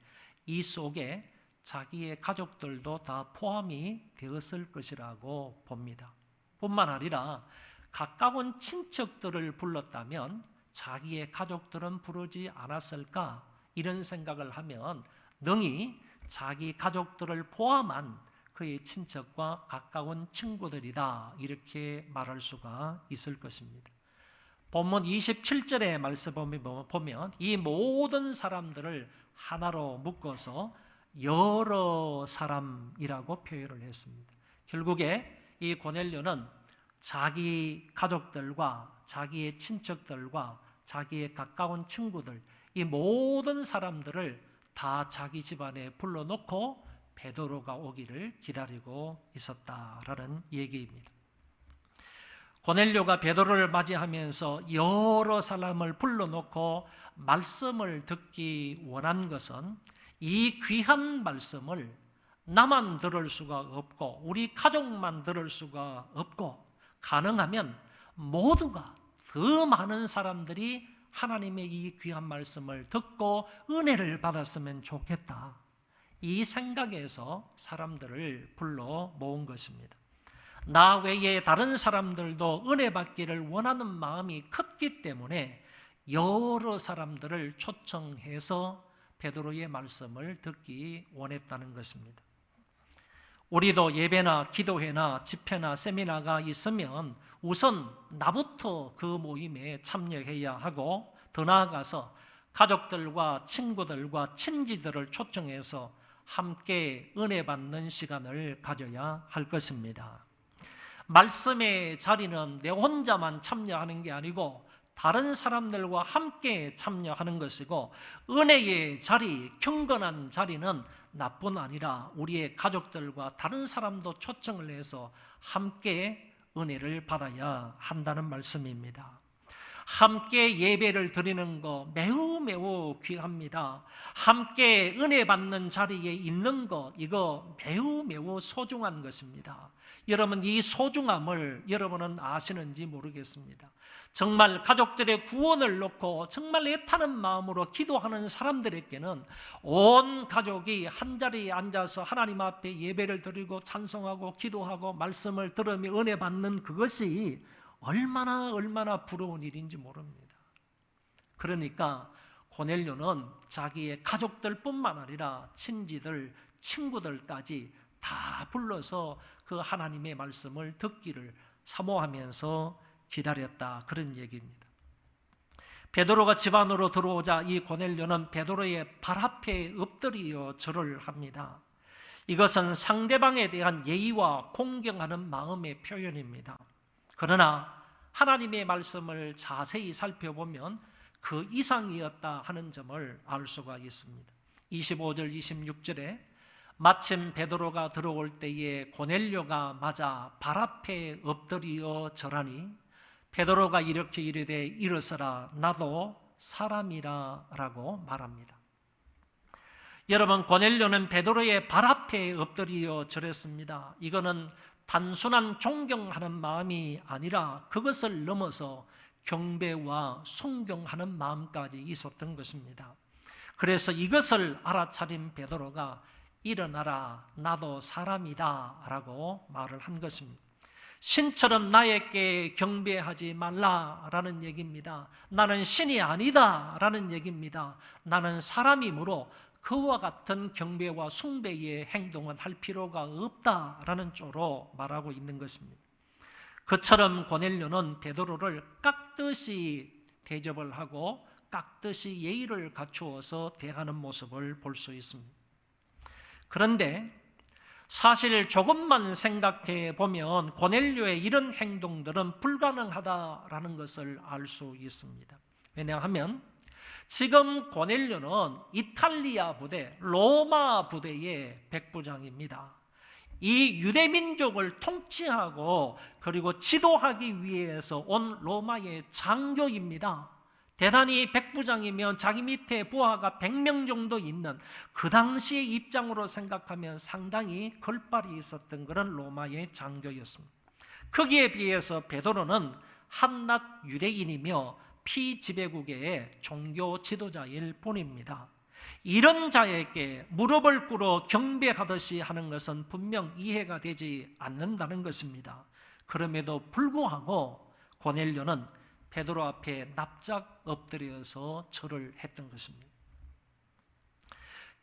E: 이 속에 자기의 가족들도 다 포함이 되었을 것이라고 봅니다. 뿐만 아니라 가까운 친척들을 불렀다면 자기의 가족들은 부르지 않았을까? 이런 생각을 하면 능히 자기 가족들을 포함한 그의 친척과 가까운 친구들이다. 이렇게 말할 수가 있을 것입니다. 본문 27절의 말씀을 보면 이 모든 사람들을 하나로 묶어서 여러 사람이라고 표현을 했습니다. 결국에 이 고넬료는 자기 가족들과 자기의 친척들과 자기의 가까운 친구들, 이 모든 사람들을 다 자기 집안에 불러놓고 베드로가 오기를 기다리고 있었다라는 얘기입니다. 고넬료가 베드로를 맞이하면서 여러 사람을 불러놓고 말씀을 듣기 원한 것은 이 귀한 말씀을 나만 들을 수가 없고 우리 가족만 들을 수가 없고 가능하면 모두가 더 많은 사람들이 하나님의 이 귀한 말씀을 듣고 은혜를 받았으면 좋겠다. 이 생각에서 사람들을 불러 모은 것입니다. 나 외에 다른 사람들도 은혜 받기를 원하는 마음이 컸기 때문에 여러 사람들을 초청해서 베드로의 말씀을 듣기 원했다는 것입니다. 우리도 예배나 기도회나 집회나 세미나가 있으면 우선 나부터 그 모임에 참여해야 하고 더 나아가서 가족들과 친구들과 친지들을 초청해서 함께 은혜 받는 시간을 가져야 할 것입니다. 말씀의 자리는 내 혼자만 참여하는 게 아니고 다른 사람들과 함께 참여하는 것이고 은혜의 자리, 경건한 자리는 나뿐 아니라 우리의 가족들과 다른 사람도 초청을 해서 함께 은혜를 받아야 한다는 말씀입니다. 함께 예배를 드리는 거 매우 귀합니다. 함께 은혜 받는 자리에 있는 것 이거 매우 소중한 것입니다. 여러분 이 소중함을 여러분은 아시는지 모르겠습니다. 정말 가족들의 구원을 놓고 정말 애타는 마음으로 기도하는 사람들에게는 온 가족이 한자리에 앉아서 하나님 앞에 예배를 드리고 찬송하고 기도하고 말씀을 들으며 은혜 받는 그것이 얼마나 부러운 일인지 모릅니다. 그러니까 고넬료는 자기의 가족들뿐만 아니라 친지들, 친구들까지 다 불러서 그 하나님의 말씀을 듣기를 사모하면서 기다렸다. 그런 얘기입니다. 베드로가 집 안으로 들어오자 이 고넬료는 베드로의 발 앞에 엎드려 절을 합니다. 이것은 상대방에 대한 예의와 공경하는 마음의 표현입니다. 그러나 하나님의 말씀을 자세히 살펴보면 그 이상이었다 하는 점을 알 수가 있습니다. 25절 26절에 마침 베드로가 들어올 때에 고넬료가 맞아 발 앞에 엎드려 절하니 베드로가 이렇게 이르되 일어서라 나도 사람이라 라고 말합니다. 여러분 고넬료는 베드로의 발 앞에 엎드려 절했습니다. 이거는 단순한 존경하는 마음이 아니라 그것을 넘어서 경배와 순종하는 마음까지 있었던 것입니다. 그래서 이것을 알아차린 베드로가 일어나라 나도 사람이다 라고 말을 한 것입니다. 신처럼 나에게 경배하지 말라라는 얘기입니다. 나는 신이 아니다 라는 얘기입니다. 나는 사람이므로 그와 같은 경배와 숭배의 행동은 할 필요가 없다라는 쪽으로 말하고 있는 것입니다. 그처럼 고넬료는 베드로를 깍듯이 대접을 하고 깍듯이 예의를 갖추어서 대하는 모습을 볼 수 있습니다. 그런데 사실 조금만 생각해 보면 고넬료의 이런 행동들은 불가능하다라는 것을 알 수 있습니다. 왜냐하면 지금 고넬료는 이탈리아 부대, 로마 부대의 백부장입니다. 이 유대 민족을 통치하고 그리고 지도하기 위해서 온 로마의 장교입니다. 대단히 백부장이면 자기 밑에 부하가 100명 정도 있는 그 당시의 입장으로 생각하면 상당히 걸발이 있었던 그런 로마의 장교였습니다. 거기에 비해서 베드로는 한낱 유대인이며 피지배국의 종교 지도자일 뿐입니다. 이런 자에게 무릎을 꿇어 경배하듯이 하는 것은 분명 이해가 되지 않는다는 것입니다. 그럼에도 불구하고 고넬료는 베드로 앞에 납작 엎드려서 절을 했던 것입니다.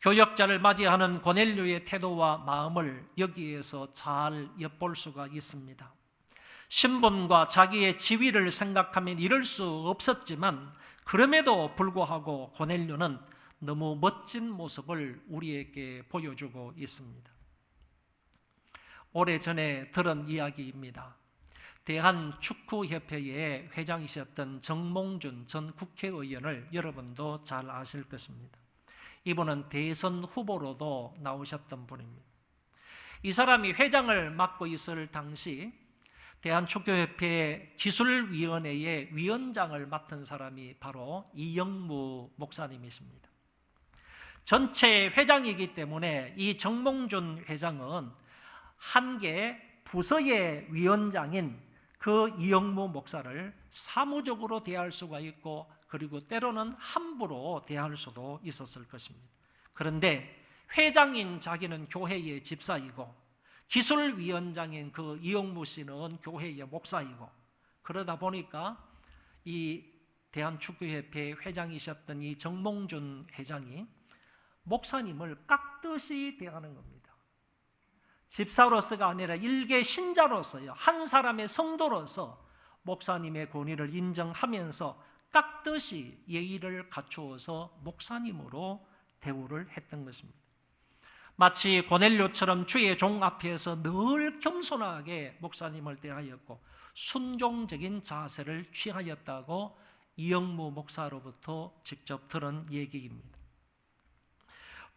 E: 교역자를 맞이하는 고넬료의 태도와 마음을 여기에서 잘 엿볼 수가 있습니다. 신분과 자기의 지위를 생각하면 이럴 수 없었지만 그럼에도 불구하고 고넬료는 너무 멋진 모습을 우리에게 보여주고 있습니다. 오래전에 들은 이야기입니다. 대한축구협회의 회장이셨던 정몽준 전 국회의원을 여러분도 잘 아실 것입니다. 이분은 대선 후보로도 나오셨던 분입니다. 이 사람이 회장을 맡고 있을 당시 대한축구협회 기술위원회의 위원장을 맡은 사람이 바로 이영무 목사님이십니다. 전체 회장이기 때문에 이 정몽준 회장은 한 개 부서의 위원장인 그 이영무 목사를 사무적으로 대할 수가 있고 그리고 때로는 함부로 대할 수도 있었을 것입니다. 그런데 회장인 자기는 교회의 집사이고 기술위원장인 그 이영무 씨는 교회의 목사이고 그러다 보니까 이 대한축구협회 회장이셨던 이 정몽준 회장이 목사님을 깍듯이 대하는 겁니다. 집사로서가 아니라 일개 신자로서요. 한 사람의 성도로서 목사님의 권위를 인정하면서 깍듯이 예의를 갖추어서 목사님으로 대우를 했던 것입니다. 마치 고넬료처럼 주의 종 앞에서 늘 겸손하게 목사님을 대하였고 순종적인 자세를 취하였다고 이영무 목사로부터 직접 들은 얘기입니다.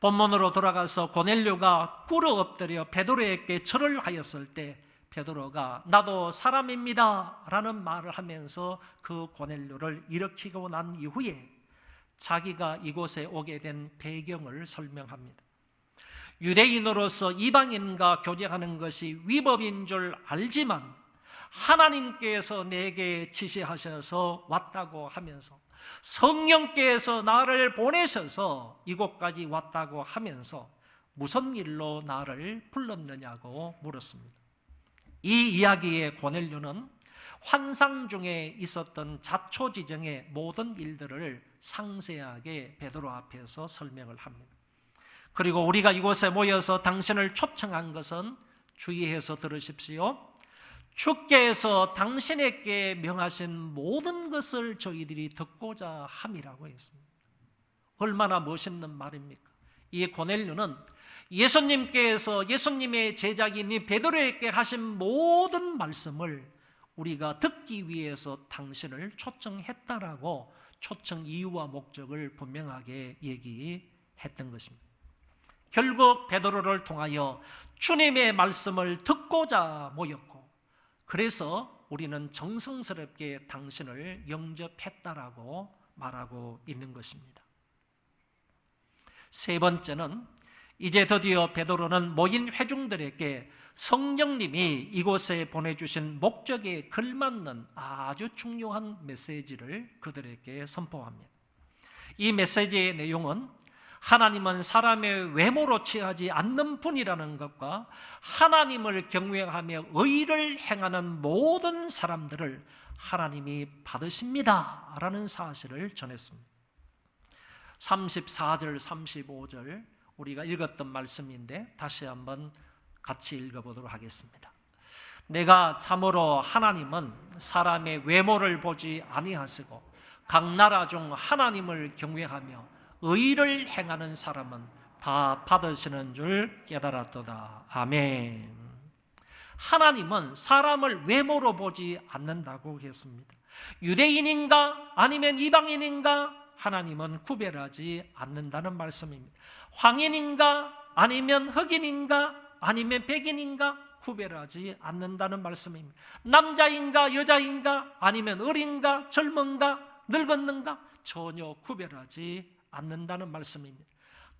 E: 본문으로 돌아가서 고넬료가 꿇어 엎드려 베드로에게 절을 하였을 때 베드로가 나도 사람입니다 라는 말을 하면서 그 고넬료를 일으키고 난 이후에 자기가 이곳에 오게 된 배경을 설명합니다. 유대인으로서 이방인과 교제하는 것이 위법인 줄 알지만 하나님께서 내게 지시하셔서 왔다고 하면서 성령께서 나를 보내셔서 이곳까지 왔다고 하면서 무슨 일로 나를 불렀느냐고 물었습니다. 이 이야기의 고넬료는 환상 중에 있었던 자초지정의 모든 일들을 상세하게 베드로 앞에서 설명을 합니다. 그리고 우리가 이곳에 모여서 당신을 초청한 것은 주의해서 들으십시오. 주께서 당신에게 명하신 모든 것을 저희들이 듣고자 함이라고 했습니다. 얼마나 멋있는 말입니까? 이 고넬료는 예수님께서 예수님의 제자인 이 베드로에게 하신 모든 말씀을 우리가 듣기 위해서 당신을 초청했다라고 초청 이유와 목적을 분명하게 얘기했던 것입니다. 결국 베드로를 통하여 주님의 말씀을 듣고자 모였고 그래서 우리는 정성스럽게 당신을 영접했다라고 말하고 있는 것입니다. 세 번째는 이제 드디어 베드로는 모인 회중들에게 성령님이 이곳에 보내주신 목적에 걸맞는 아주 중요한 메시지를 그들에게 선포합니다. 이 메시지의 내용은 하나님은 사람의 외모로 취하지 않는 분이라는 것과 하나님을 경외하며 의를 행하는 모든 사람들을 하나님이 받으십니다 라는 사실을 전했습니다. 34절 35절 우리가 읽었던 말씀인데 다시 한번 같이 읽어보도록 하겠습니다. 내가 참으로 하나님은 사람의 외모를 보지 아니하시고 각 나라 중 하나님을 경외하며 의를 행하는 사람은 다 받으시는 줄 깨달았도다. 아멘. 하나님은 사람을 외모로 보지 않는다고 했습니다. 유대인인가 아니면 이방인인가 하나님은 구별하지 않는다는 말씀입니다. 황인인가 아니면 흑인인가 아니면 백인인가 구별하지 않는다는 말씀입니다. 남자인가 여자인가 아니면 어린가 젊은가 늙었는가 전혀 구별하지 않는다는 말씀입니다.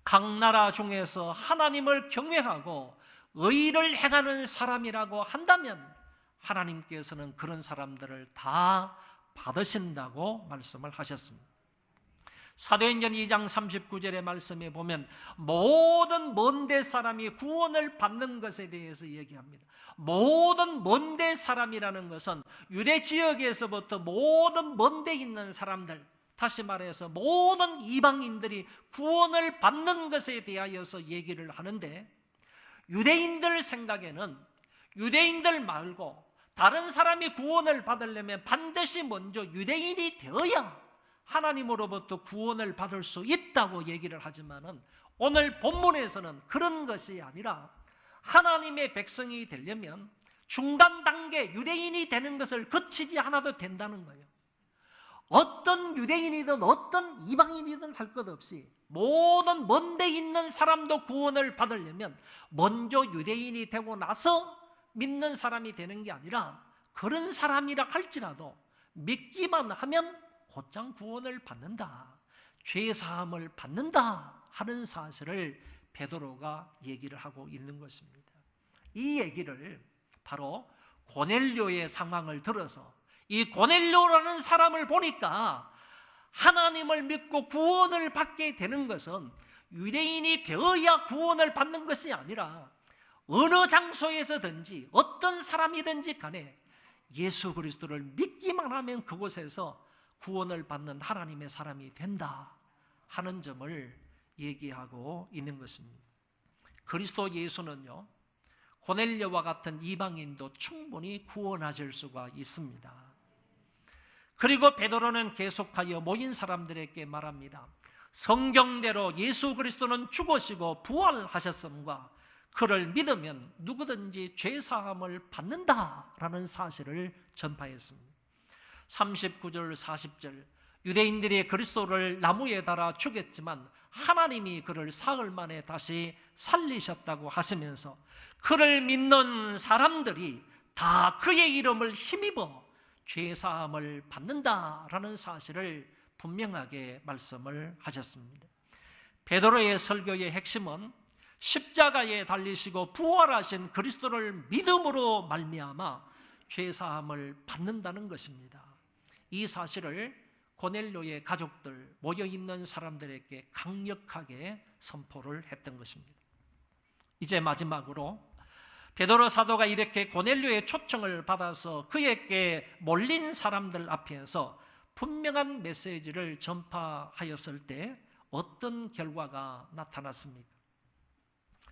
E: 각 나라 중에서 하나님을 경외하고 의를 행하는 사람이라고 한다면 하나님께서는 그런 사람들을 다 받으신다고 말씀을 하셨습니다. 사도행전 2장 39절의 말씀에 보면 모든 먼데 사람이 구원을 받는 것에 대해서 얘기합니다. 모든 먼데 사람이라는 것은 유대 지역에서부터 모든 먼데 있는 사람들, 다시 말해서 모든 이방인들이 구원을 받는 것에 대하여서 얘기를 하는데, 유대인들 생각에는 유대인들 말고 다른 사람이 구원을 받으려면 반드시 먼저 유대인이 되어야 하나님으로부터 구원을 받을 수 있다고 얘기를 하지만은 오늘 본문에서는 그런 것이 아니라 하나님의 백성이 되려면 중간 단계 유대인이 되는 것을 거치지 않아도 된다는 거예요. 어떤 유대인이든 어떤 이방인이든 할 것 없이 모든 먼데 있는 사람도 구원을 받으려면 먼저 유대인이 되고 나서 믿는 사람이 되는 게 아니라 그런 사람이라 할지라도 믿기만 하면 곧장 구원을 받는다, 죄사함을 받는다 하는 사실을 베드로가 얘기를 하고 있는 것입니다. 이 얘기를 바로 고넬료의 상황을 들어서 이 고넬료라는 사람을 보니까 하나님을 믿고 구원을 받게 되는 것은 유대인이 되어야 구원을 받는 것이 아니라 어느 장소에서든지 어떤 사람이든지 간에 예수 그리스도를 믿기만 하면 그곳에서 구원을 받는 하나님의 사람이 된다 하는 점을 얘기하고 있는 것입니다. 그리스도 예수는요, 고넬료와 같은 이방인도 충분히 구원하실 수가 있습니다. 그리고 베드로는 계속하여 모인 사람들에게 말합니다. 성경대로 예수 그리스도는 죽으시고 부활하셨음과 그를 믿으면 누구든지 죄사함을 받는다라는 사실을 전파했습니다. 39절 40절 유대인들이 그리스도를 나무에 달아 죽였지만 하나님이 그를 사흘 만에 다시 살리셨다고 하시면서 그를 믿는 사람들이 다 그의 이름을 힘입어 죄사함을 받는다라는 사실을 분명하게 말씀을 하셨습니다. 베드로의 설교의 핵심은 십자가에 달리시고 부활하신 그리스도를 믿음으로 말미암아 죄사함을 받는다는 것입니다. 이 사실을 고넬료의 가족들, 모여있는 사람들에게 강력하게 선포를 했던 것입니다. 이제 마지막으로 베드로 사도가 이렇게 고넬료의 초청을 받아서 그에게 몰린 사람들 앞에서 분명한 메시지를 전파하였을 때 어떤 결과가 나타났습니까?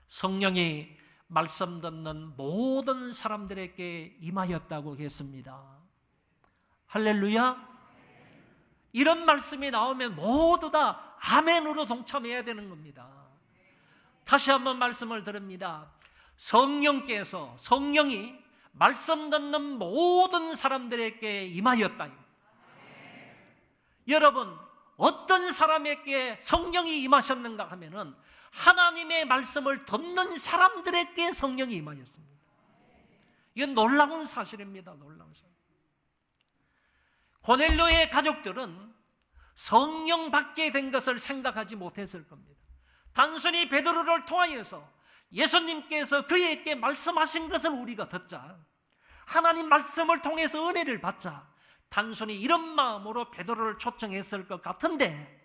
E: 성령이 말씀 듣는 모든 사람들에게 임하였다고 했습니다. 할렐루야! 이런 말씀이 나오면 모두 다 아멘으로 동참해야 되는 겁니다. 다시 한번 말씀을 드립니다. 성령이 말씀 듣는 모든 사람들에게 임하였다. 여러분, 어떤 사람에게 성령이 임하셨는가 하면은 하나님의 말씀을 듣는 사람들에게 성령이 임하였습니다. 이건 놀라운 사실입니다. 놀라운 사실. 고넬료의 가족들은 성령 받게 된 것을 생각하지 못했을 겁니다. 단순히 베드로를 통하여서 예수님께서 그에게 말씀하신 것을 우리가 듣자, 하나님 말씀을 통해서 은혜를 받자, 단순히 이런 마음으로 베드로를 초청했을 것 같은데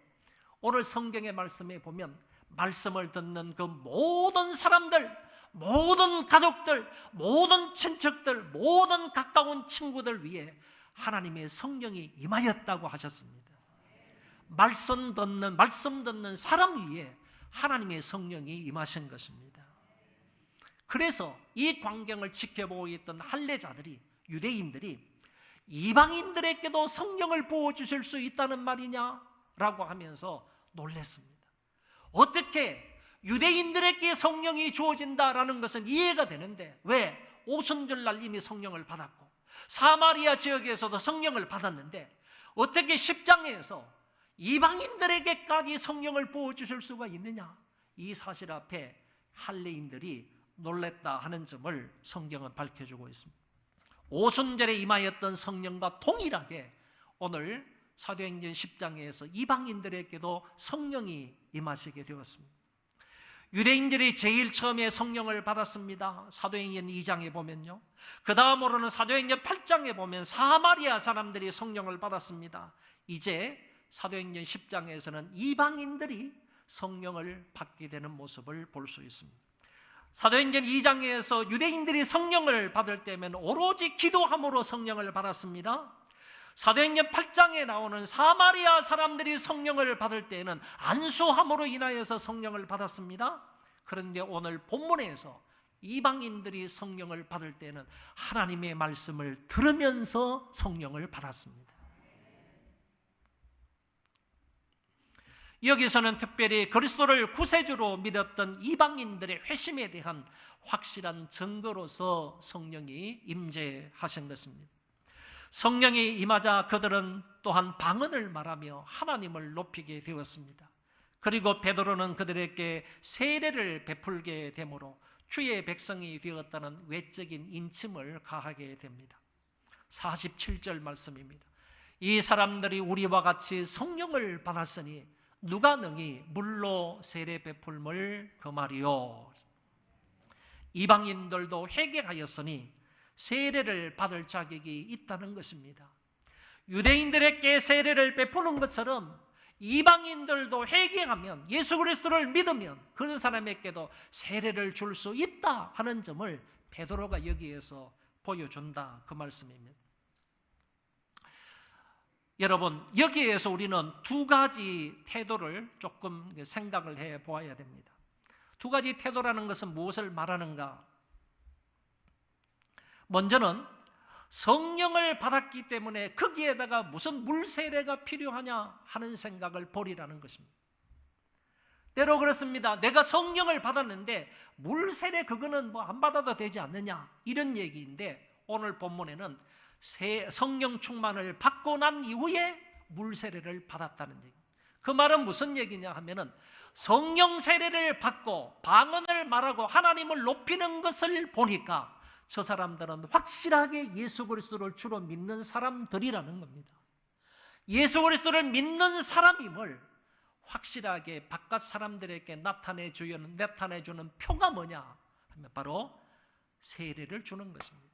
E: 오늘 성경의 말씀에 보면 말씀을 듣는 그 모든 사람들, 모든 가족들, 모든 친척들, 모든 가까운 친구들 위해 하나님의 성령이 임하였다고 하셨습니다. 말씀 듣는 사람 위에 하나님의 성령이 임하신 것입니다. 그래서 이 광경을 지켜보고 있던 할례자들이, 유대인들이 이방인들에게도 성령을 부어주실 수 있다는 말이냐라고 하면서 놀랐습니다. 어떻게 유대인들에게 성령이 주어진다라는 것은 이해가 되는데 왜 오순절날 이미 성령을 받았고 사마리아 지역에서도 성령을 받았는데 어떻게 10장에서 이방인들에게까지 성령을 부어주실 수가 있느냐? 이 사실 앞에 할례인들이 놀랬다 하는 점을 성경은 밝혀주고 있습니다. 오순절에 임하였던 성령과 동일하게 오늘 사도행전 10장에서 이방인들에게도 성령이 임하시게 되었습니다. 유대인들이 제일 처음에 성령을 받았습니다. 사도행전 2장에 보면요. 그 다음으로는 사도행전 8장에 보면 사마리아 사람들이 성령을 받았습니다. 이제 사도행전 10장에서는 이방인들이 성령을 받게 되는 모습을 볼 수 있습니다. 사도행전 2장에서 유대인들이 성령을 받을 때면 오로지 기도함으로 성령을 받았습니다. 사도행전 8장에 나오는 사마리아 사람들이 성령을 받을 때에는 안수함으로 인하여서 성령을 받았습니다. 그런데 오늘 본문에서 이방인들이 성령을 받을 때는 하나님의 말씀을 들으면서 성령을 받았습니다. 여기서는 특별히 그리스도를 구세주로 믿었던 이방인들의 회심에 대한 확실한 증거로서 성령이 임재하신 것입니다. 성령이 임하자 그들은 또한 방언을 말하며 하나님을 높이게 되었습니다. 그리고 베드로는 그들에게 세례를 베풀게 되므로 주의 백성이 되었다는 외적인 인침을 가하게 됩니다. 47절 말씀입니다. 이 사람들이 우리와 같이 성령을 받았으니 누가 능히 물로 세례 베풀물 금하리요. 이방인들도 회개하였으니 세례를 받을 자격이 있다는 것입니다. 유대인들에게 세례를 베푸는 것처럼 이방인들도 회개하면 예수 그리스도를 믿으면 그런 사람에게도 세례를 줄 수 있다 하는 점을 베드로가 여기에서 보여준다 그 말씀입니다. 여러분, 여기에서 우리는 두 가지 태도를 조금 생각을 해 보아야 됩니다. 두 가지 태도라는 것은 무엇을 말하는가? 먼저는 성령을 받았기 때문에 거기에다가 무슨 물세례가 필요하냐 하는 생각을 버리라는 것입니다. 때로 그렇습니다. 내가 성령을 받았는데 물세례 그거는 뭐 안 받아도 되지 않느냐 이런 얘기인데 오늘 본문에는 성령 충만을 받고 난 이후에 물세례를 받았다는 얘기. 그 말은 무슨 얘기냐 하면은 성령 세례를 받고 방언을 말하고 하나님을 높이는 것을 보니까 저 사람들은 확실하게 예수 그리스도를 주로 믿는 사람들이라는 겁니다. 예수 그리스도를 믿는 사람임을 확실하게 바깥 사람들에게 나타내주는 표가 뭐냐 하면 바로 세례를 주는 것입니다.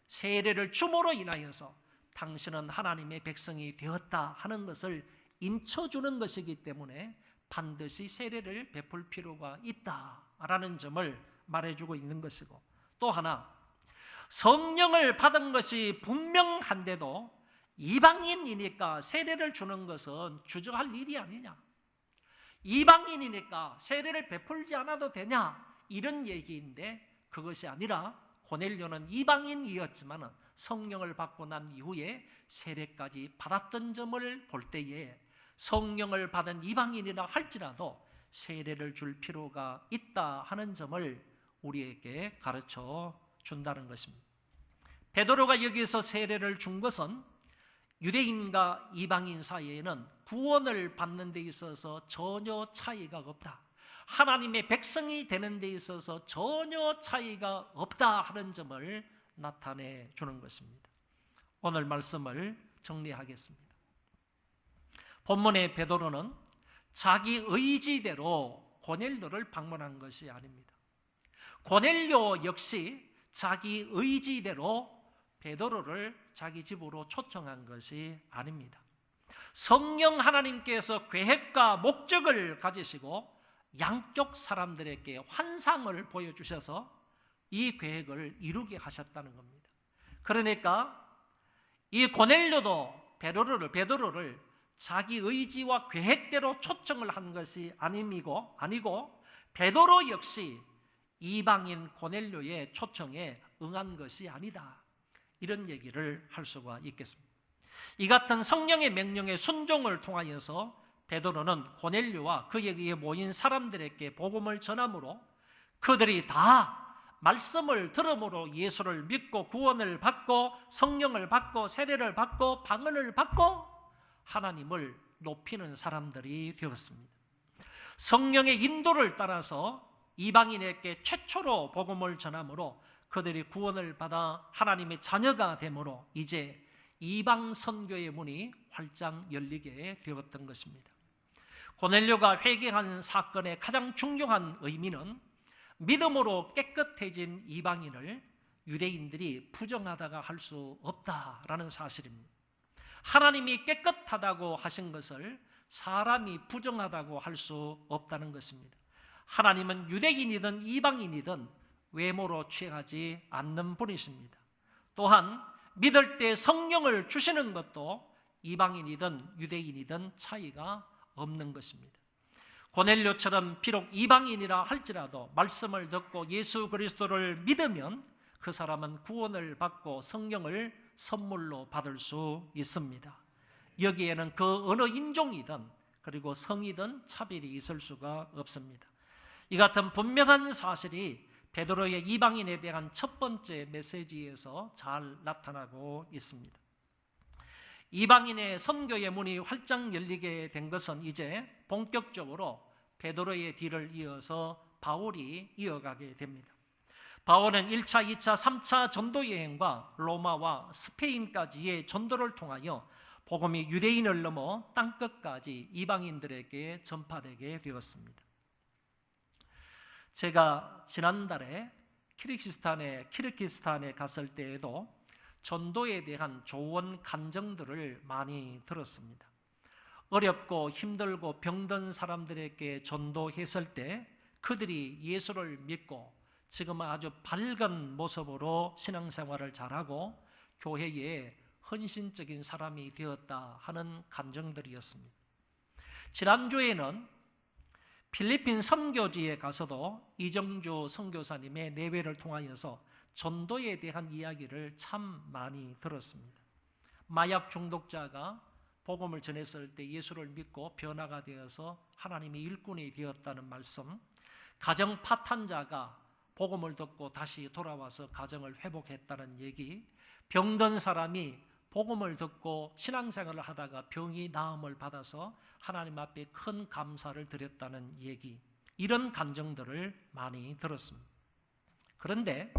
E: 세례를 줌으로 인하여서 당신은 하나님의 백성이 되었다 하는 것을 인쳐주는 것이기 때문에 반드시 세례를 베풀 필요가 있다라는 점을 말해주고 있는 것이고, 또 하나 성령을 받은 것이 분명한데도 이방인이니까 세례를 주는 것은 주저할 일이 아니냐, 이방인이니까 세례를 베풀지 않아도 되냐 이런 얘기인데, 그것이 아니라 고넬료는 이방인이었지만 성령을 받고 난 이후에 세례까지 받았던 점을 볼 때에 성령을 받은 이방인이라 할지라도 세례를 줄 필요가 있다 하는 점을 우리에게 가르쳐 준다는 것입니다. 베드로가 여기서 세례를 준 것은 유대인과 이방인 사이에는 구원을 받는 데 있어서 전혀 차이가 없다, 하나님의 백성이 되는 데 있어서 전혀 차이가 없다 하는 점을 나타내 주는 것입니다. 오늘 말씀을 정리하겠습니다. 본문의 베드로는 자기 의지대로 고넬료를 방문한 것이 아닙니다. 고넬료 역시 자기 의지대로 베드로를 자기 집으로 초청한 것이 아닙니다. 성령 하나님께서 계획과 목적을 가지시고 양쪽 사람들에게 환상을 보여주셔서 이 계획을 이루게 하셨다는 겁니다. 그러니까 이 고넬료도 베드로를 자기 의지와 계획대로 초청을 한 것이 아니고 베드로 역시 이방인 고넬료의 초청에 응한 것이 아니다, 이런 얘기를 할 수가 있겠습니다. 이 같은 성령의 명령에 순종을 통하여서 베드로는 고넬료와 그에 의해 모인 사람들에게 복음을 전함으로 그들이 다 말씀을 들음으로 예수를 믿고 구원을 받고 성령을 받고 세례를 받고 방언을 받고 하나님을 높이는 사람들이 되었습니다. 성령의 인도를 따라서 이방인에게 최초로 복음을 전함으로 그들이 구원을 받아 하나님의 자녀가 되므로 이제 이방 선교의 문이 활짝 열리게 되었던 것입니다. 고넬료가 회개한 사건의 가장 중요한 의미는 믿음으로 깨끗해진 이방인을 유대인들이 부정하다가 할 수 없다라는 사실입니다. 하나님이 깨끗하다고 하신 것을 사람이 부정하다고 할 수 없다는 것입니다. 하나님은 유대인이든 이방인이든 외모로 취하지 않는 분이십니다. 또한 믿을 때 성령을 주시는 것도 이방인이든 유대인이든 차이가 없는 것입니다. 고넬료처럼 비록 이방인이라 할지라도 말씀을 듣고 예수 그리스도를 믿으면 그 사람은 구원을 받고 성령을 선물로 받을 수 있습니다. 여기에는 그 어느 인종이든 그리고 성이든 차별이 있을 수가 없습니다. 이 같은 분명한 사실이 베드로의 이방인에 대한 첫 번째 메시지에서 잘 나타나고 있습니다. 이방인의 선교의 문이 활짝 열리게 된 것은 이제 본격적으로 베드로의 뒤를 이어서 바울이 이어가게 됩니다. 바울은 1차, 2차, 3차 전도 여행과 로마와 스페인까지의 전도를 통하여 복음이 유대인을 넘어 땅끝까지 이방인들에게 전파되게 되었습니다. 제가 지난달에 키르기스탄에 갔을 때에도 전도에 대한 좋은 간증들을 많이 들었습니다. 어렵고 힘들고 병든 사람들에게 전도했을 때 그들이 예수를 믿고 지금은 아주 밝은 모습으로 신앙생활을 잘하고 교회에 헌신적인 사람이 되었다 하는 간증들이었습니다. 지난주에는 필리핀 선교지에 가서도 이정주 선교사님의 내외를 통하여서 전도에 대한 이야기를 참 많이 들었습니다. 마약 중독자가 복음을 전했을 때 예수를 믿고 변화가 되어서 하나님의 일꾼이 되었다는 말씀, 가정 파탄자가 복음을 듣고 다시 돌아와서 가정을 회복했다는 얘기, 병든 사람이 복음을 듣고 신앙생활을 하다가 병이 나음을 받아서 하나님 앞에 큰 감사를 드렸다는 얘기, 이런 간증들을 많이 들었습니다. 그런데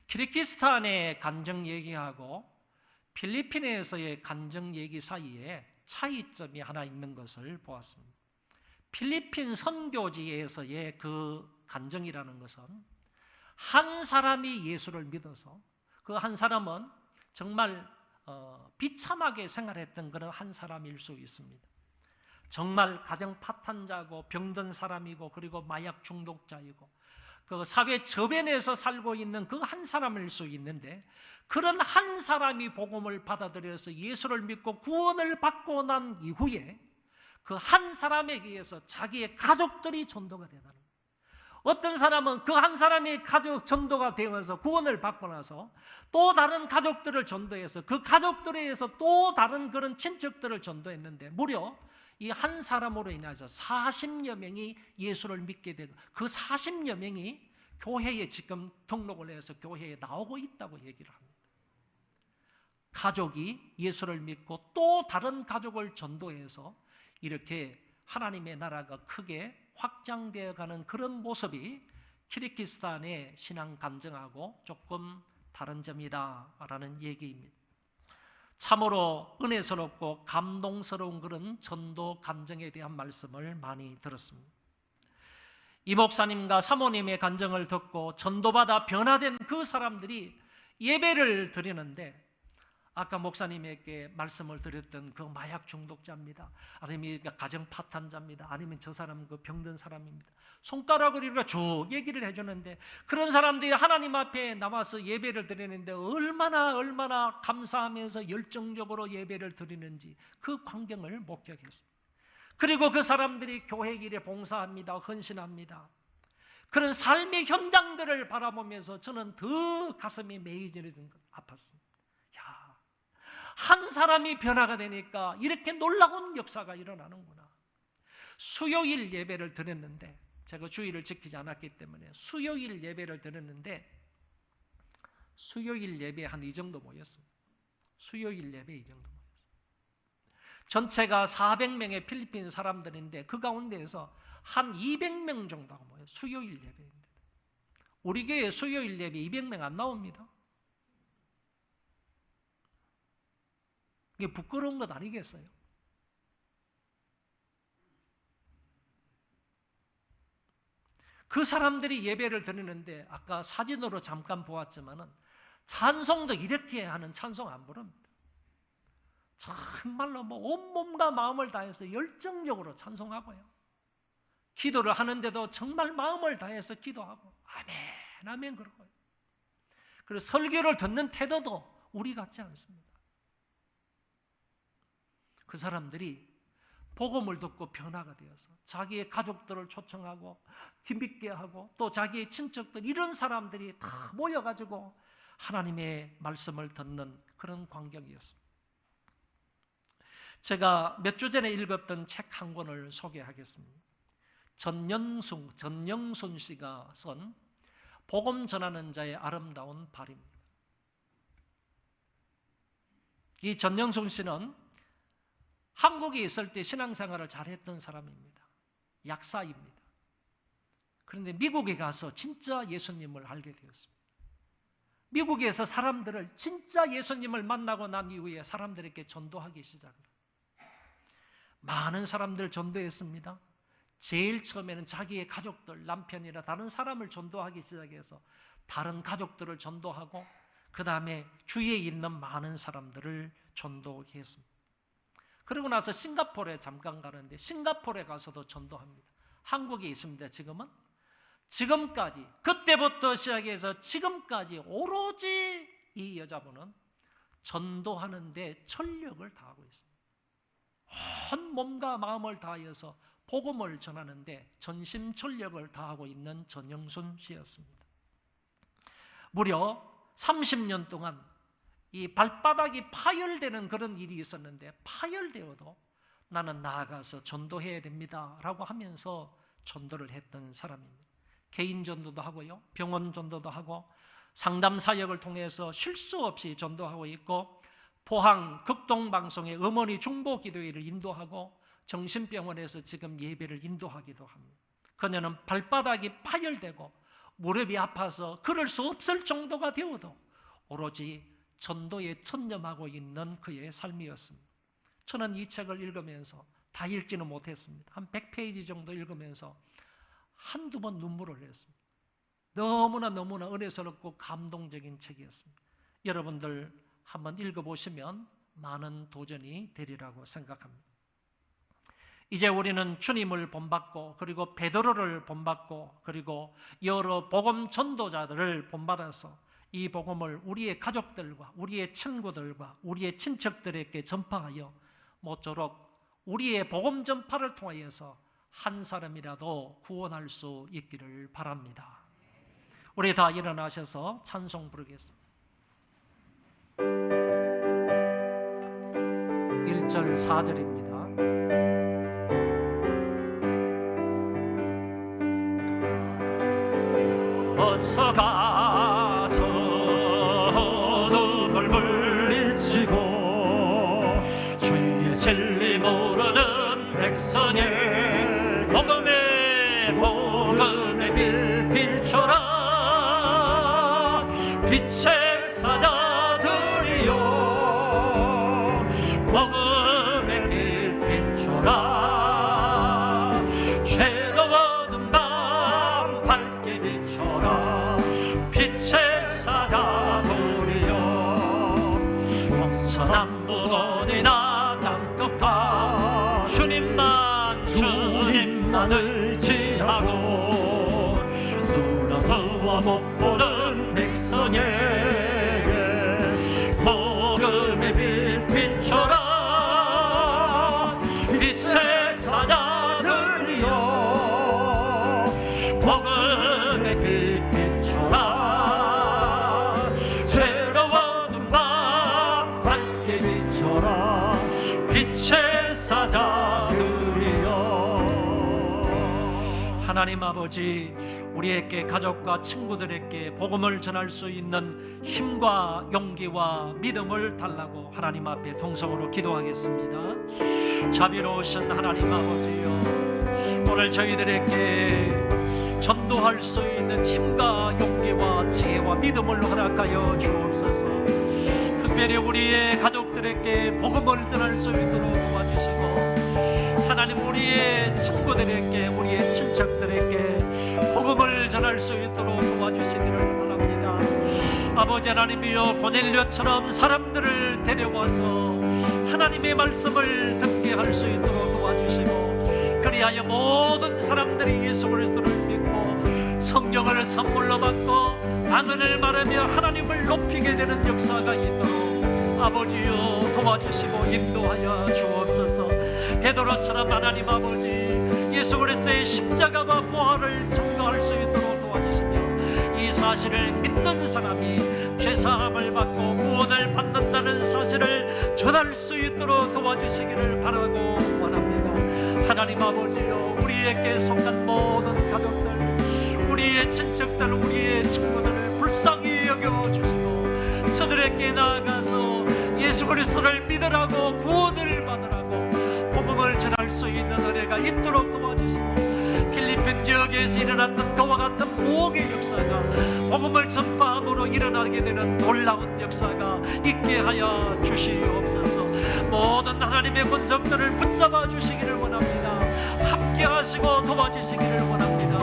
E: 키르기스탄의 간증 얘기하고 필리핀에서의 간증 얘기 사이에 차이점이 하나 있는 것을 보았습니다. 필리핀 선교지에서의 그 간증이라는 것은 한 사람이 예수를 믿어서 그 한 사람은 정말 비참하게 생활했던 그런 한 사람일 수 있습니다. 정말 가정 파탄자고 병든 사람이고 그리고 마약 중독자이고 그 사회 저변에서 살고 있는 그 한 사람일 수 있는데 그런 한 사람이 복음을 받아들여서 예수를 믿고 구원을 받고 난 이후에 그 한 사람에 의해서 자기의 가족들이 전도가 되다는 거예요. 어떤 사람은 그 한 사람이 가족 전도가 되어서 구원을 받고 나서 또 다른 가족들을 전도해서 그 가족들에 의해서 또 다른 그런 친척들을 전도했는데 무려 이 한 사람으로 인해서 40여 명이 예수를 믿게 되고 그 40여 명이 교회에 지금 등록을 해서 교회에 나오고 있다고 얘기를 합니다. 가족이 예수를 믿고 또 다른 가족을 전도해서 이렇게 하나님의 나라가 크게 확장되어 가는 그런 모습이 키르기스탄의 신앙 간증하고 조금 다른 점이다라는 얘기입니다. 참으로 은혜스럽고 감동스러운 그런 전도 간증에 대한 말씀을 많이 들었습니다. 이 목사님과 사모님의 간증을 듣고 전도받아 변화된 그 사람들이 예배를 드리는데 아까 목사님에게 말씀을 드렸던 그 마약 중독자입니다. 아니면 가정 파탄자입니다. 아니면 저 사람은 그 병든 사람입니다. 손가락으로 이렇게 쭉 얘기를 해주는데 그런 사람들이 하나님 앞에 나와서 예배를 드리는데 얼마나 감사하면서 열정적으로 예배를 드리는지 그 광경을 목격했습니다. 그리고 그 사람들이 교회 일에 봉사합니다. 헌신합니다. 그런 삶의 현장들을 바라보면서 저는 더 가슴이 메이저리던 것 아팠습니다. 야, 한 사람이 변화가 되니까 이렇게 놀라운 역사가 일어나는구나. 수요일 예배를 드렸는데 제가 주일을 지키지 않았기 때문에 수요일 예배를 드렸는데 수요일 예배 한 이 정도 모였습니다. 수요일 예배 이 정도 모였습니다. 전체가 400명의 필리핀 사람들인데 그 가운데에서 한 200명 정도가 모여요. 수요일 예배인데 우리 교회 수요일 예배 200명 안 나옵니다. 이게 부끄러운 것 아니겠어요? 그 사람들이 예배를 드리는데 아까 사진으로 잠깐 보았지만은 찬송도 이렇게 하는 찬송 안 부릅니다. 정말로 뭐 온몸과 마음을 다해서 열정적으로 찬송하고요. 기도를 하는데도 정말 마음을 다해서 기도하고 아멘 아멘 그러고요. 그리고 설교를 듣는 태도도 우리 같지 않습니다. 그 사람들이 복음을 듣고 변화가 되어서 자기의 가족들을 초청하고 힘있게 하고 또 자기의 친척들 이런 사람들이 다 모여가지고 하나님의 말씀을 듣는 그런 광경이었습니다. 제가 몇 주 전에 읽었던 책 한 권을 소개하겠습니다. 전영순 씨가 쓴 복음 전하는 자의 아름다운 발입니다. 이 전영순 씨는 한국에 있을 때 신앙생활을 잘했던 사람입니다. 약사입니다. 그런데 미국에 가서 진짜 예수님을 알게 되었습니다. 미국에서 사람들을 진짜 예수님을 만나고 난 이후에 사람들에게 전도하기 시작합니다. 많은 사람들 전도했습니다. 제일 처음에는 자기의 가족들, 남편이나 다른 사람을 전도하기 시작해서 다른 가족들을 전도하고 그 다음에 주위에 있는 많은 사람들을 전도했습니다. 그러고 나서 싱가포르에 잠깐 가는데 싱가포르에 가서도 전도합니다. 한국에 있습니다. 지금까지 그때부터 시작해서 지금까지 오로지 이 여자분은 전도하는 데 전력을 다하고 있습니다. 온 몸과 마음을 다하여서 복음을 전하는데 전심전력을 다하고 있는 전영순 씨였습니다. 무려 30년 동안 이 발바닥이 파열되는 그런 일이 있었는데 파열되어도 나는 나아가서 전도해야 됩니다 라고 하면서 전도를 했던 사람입니다. 개인 전도도 하고요, 병원 전도도 하고 상담 사역을 통해서 쉴 수 없이 전도하고 있고 포항 극동방송의 어머니 중보기도회를 인도하고 정신병원에서 지금 예배를 인도하기도 합니다. 그녀는 발바닥이 파열되고 무릎이 아파서 걸을 수 없을 정도가 되어도 오로지 전도에 천념하고 있는 그의 삶이었습니다. 저는 이 책을 읽으면서 다 읽지는 못했습니다. 한 100페이지 정도 읽으면서 한두 번 눈물을 흘렸습니다. 너무나 은혜스럽고 감동적인 책이었습니다. 여러분들 한번 읽어보시면 많은 도전이 되리라고 생각합니다. 이제 우리는 주님을 본받고 그리고 베드로를 본받고 그리고 여러 복음 전도자들을 본받아서 이 복음을 우리의 가족들과 우리의 친구들과 우리의 친척들에게 전파하여 모쪼록 우리의 복음 전파를 통하여서 한 사람이라도 구원할 수 있기를 바랍니다. 우리 다 일어나셔서 찬송 부르겠습니다. 1절 4절입니다. 어서 가서 어둠을 물리치고 주의 진리 모르는 백성의 복음의 빛 비춰라. 빛의 사자들이여 복음의 빛 비춰라. 죄도 어둠 밤 밝게 비춰라. 빛의 사자들이여 동서남북 어디나 땅끝과 주님만 의지하고 눈어서와 못 보는 백성에게 복음의 빛 비춰라. 빛의 사자들이여 복음의 빛 비춰라. 새로운 밤 밝게 비춰라. 빛의 사자들이여. 하나님 아버지, 우리에게 가족과 친구들에게 복음을 전할 수 있는 힘과 용기와 믿음을 달라고 하나님 앞에 동성으로 기도하겠습니다. 자비로우신 하나님 아버지여, 오늘 저희들에게 전도할 수 있는 힘과 용기와 지혜와 믿음을 허락하여 주옵소서. 특별히 우리의 가족들에게 복음을 전할 수 있도록 도와주시고, 하나님 우리의 친구들에게, 우리의 친척들에게 복음을 전할 수 있도록 도와주시기를 바랍니다. 아버지 하나님이여, 고넬료처럼 사람들을 데려와서 하나님의 말씀을 듣게 할 수 있도록 도와주시고, 그리하여 모든 사람들이 예수 그리스도를 믿고 성령을 선물로 받고 방언을 말하며 하나님을 높이게 되는 역사가 있도록 아버지여 도와주시고 인도하여 주옵소서. 베드로처럼 하나님 아버지 예수 그리스도의 십자가와 부활을 증거할 수 있도록 도와주시며, 이 사실을 믿는 사람이 죄사함을 받고 구원을 받는다는 사실을 전할 수 있도록 도와주시기를 바라고 원합니다. 하나님 아버지여, 우리에게 속한 모든 가족들, 우리의 친척들, 우리의 친구들을 불쌍히 여겨주시고, 저들에게 나아가서 예수 그리스도를 믿으라고 구원을 받으라고 복음을 전할 수 있는 은혜가 있도록 도와주시고, 필리핀 지역에서 일어났던 그와 같은 부흥의 역사가 복음을 전파함으로 일어나게 되는 놀라운 역사가 있게 하여 주시옵소서. 모든 하나님의 권속들을 붙잡아 주시기를 원합니다. 함께 하시고 도와주시기를 원합니다.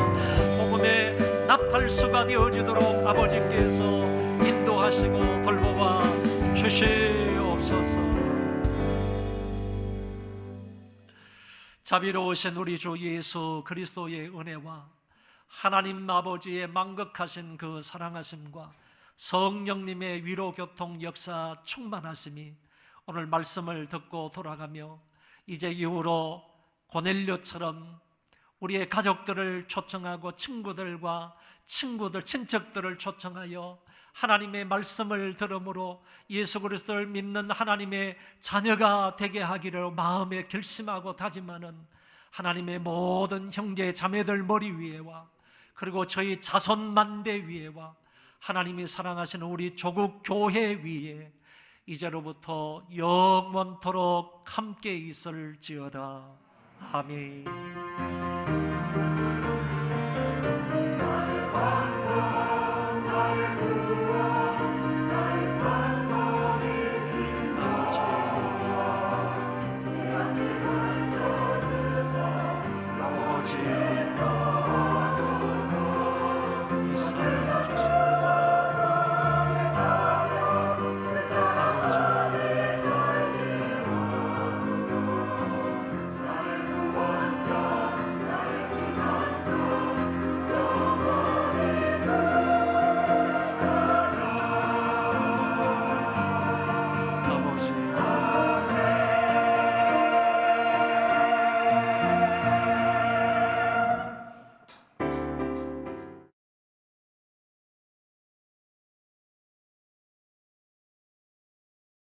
E: 복음의 나팔수가 되어지도록 아버지께서 인도하시고 돌보아 주시옵소서. 자비로우신 우리 주 예수 그리스도의 은혜와 하나님 아버지의 만극하신 그 사랑하심과 성령님의 위로 교통 역사 충만하심이 오늘 말씀을 듣고 돌아가며 이제 이후로 고넬료처럼 우리의 가족들을 초청하고 친척들을 초청하여 하나님의 말씀을 들음으로 예수 그리스도를 믿는 하나님의 자녀가 되게 하기를 마음에 결심하고 다짐하는 하나님의 모든 형제 자매들 머리 위에와 그리고 저희 자손 만대 위에와 하나님이 사랑하시는 우리 조국 교회 위에 이제로부터 영원토록 함께 있을지어다. 아멘.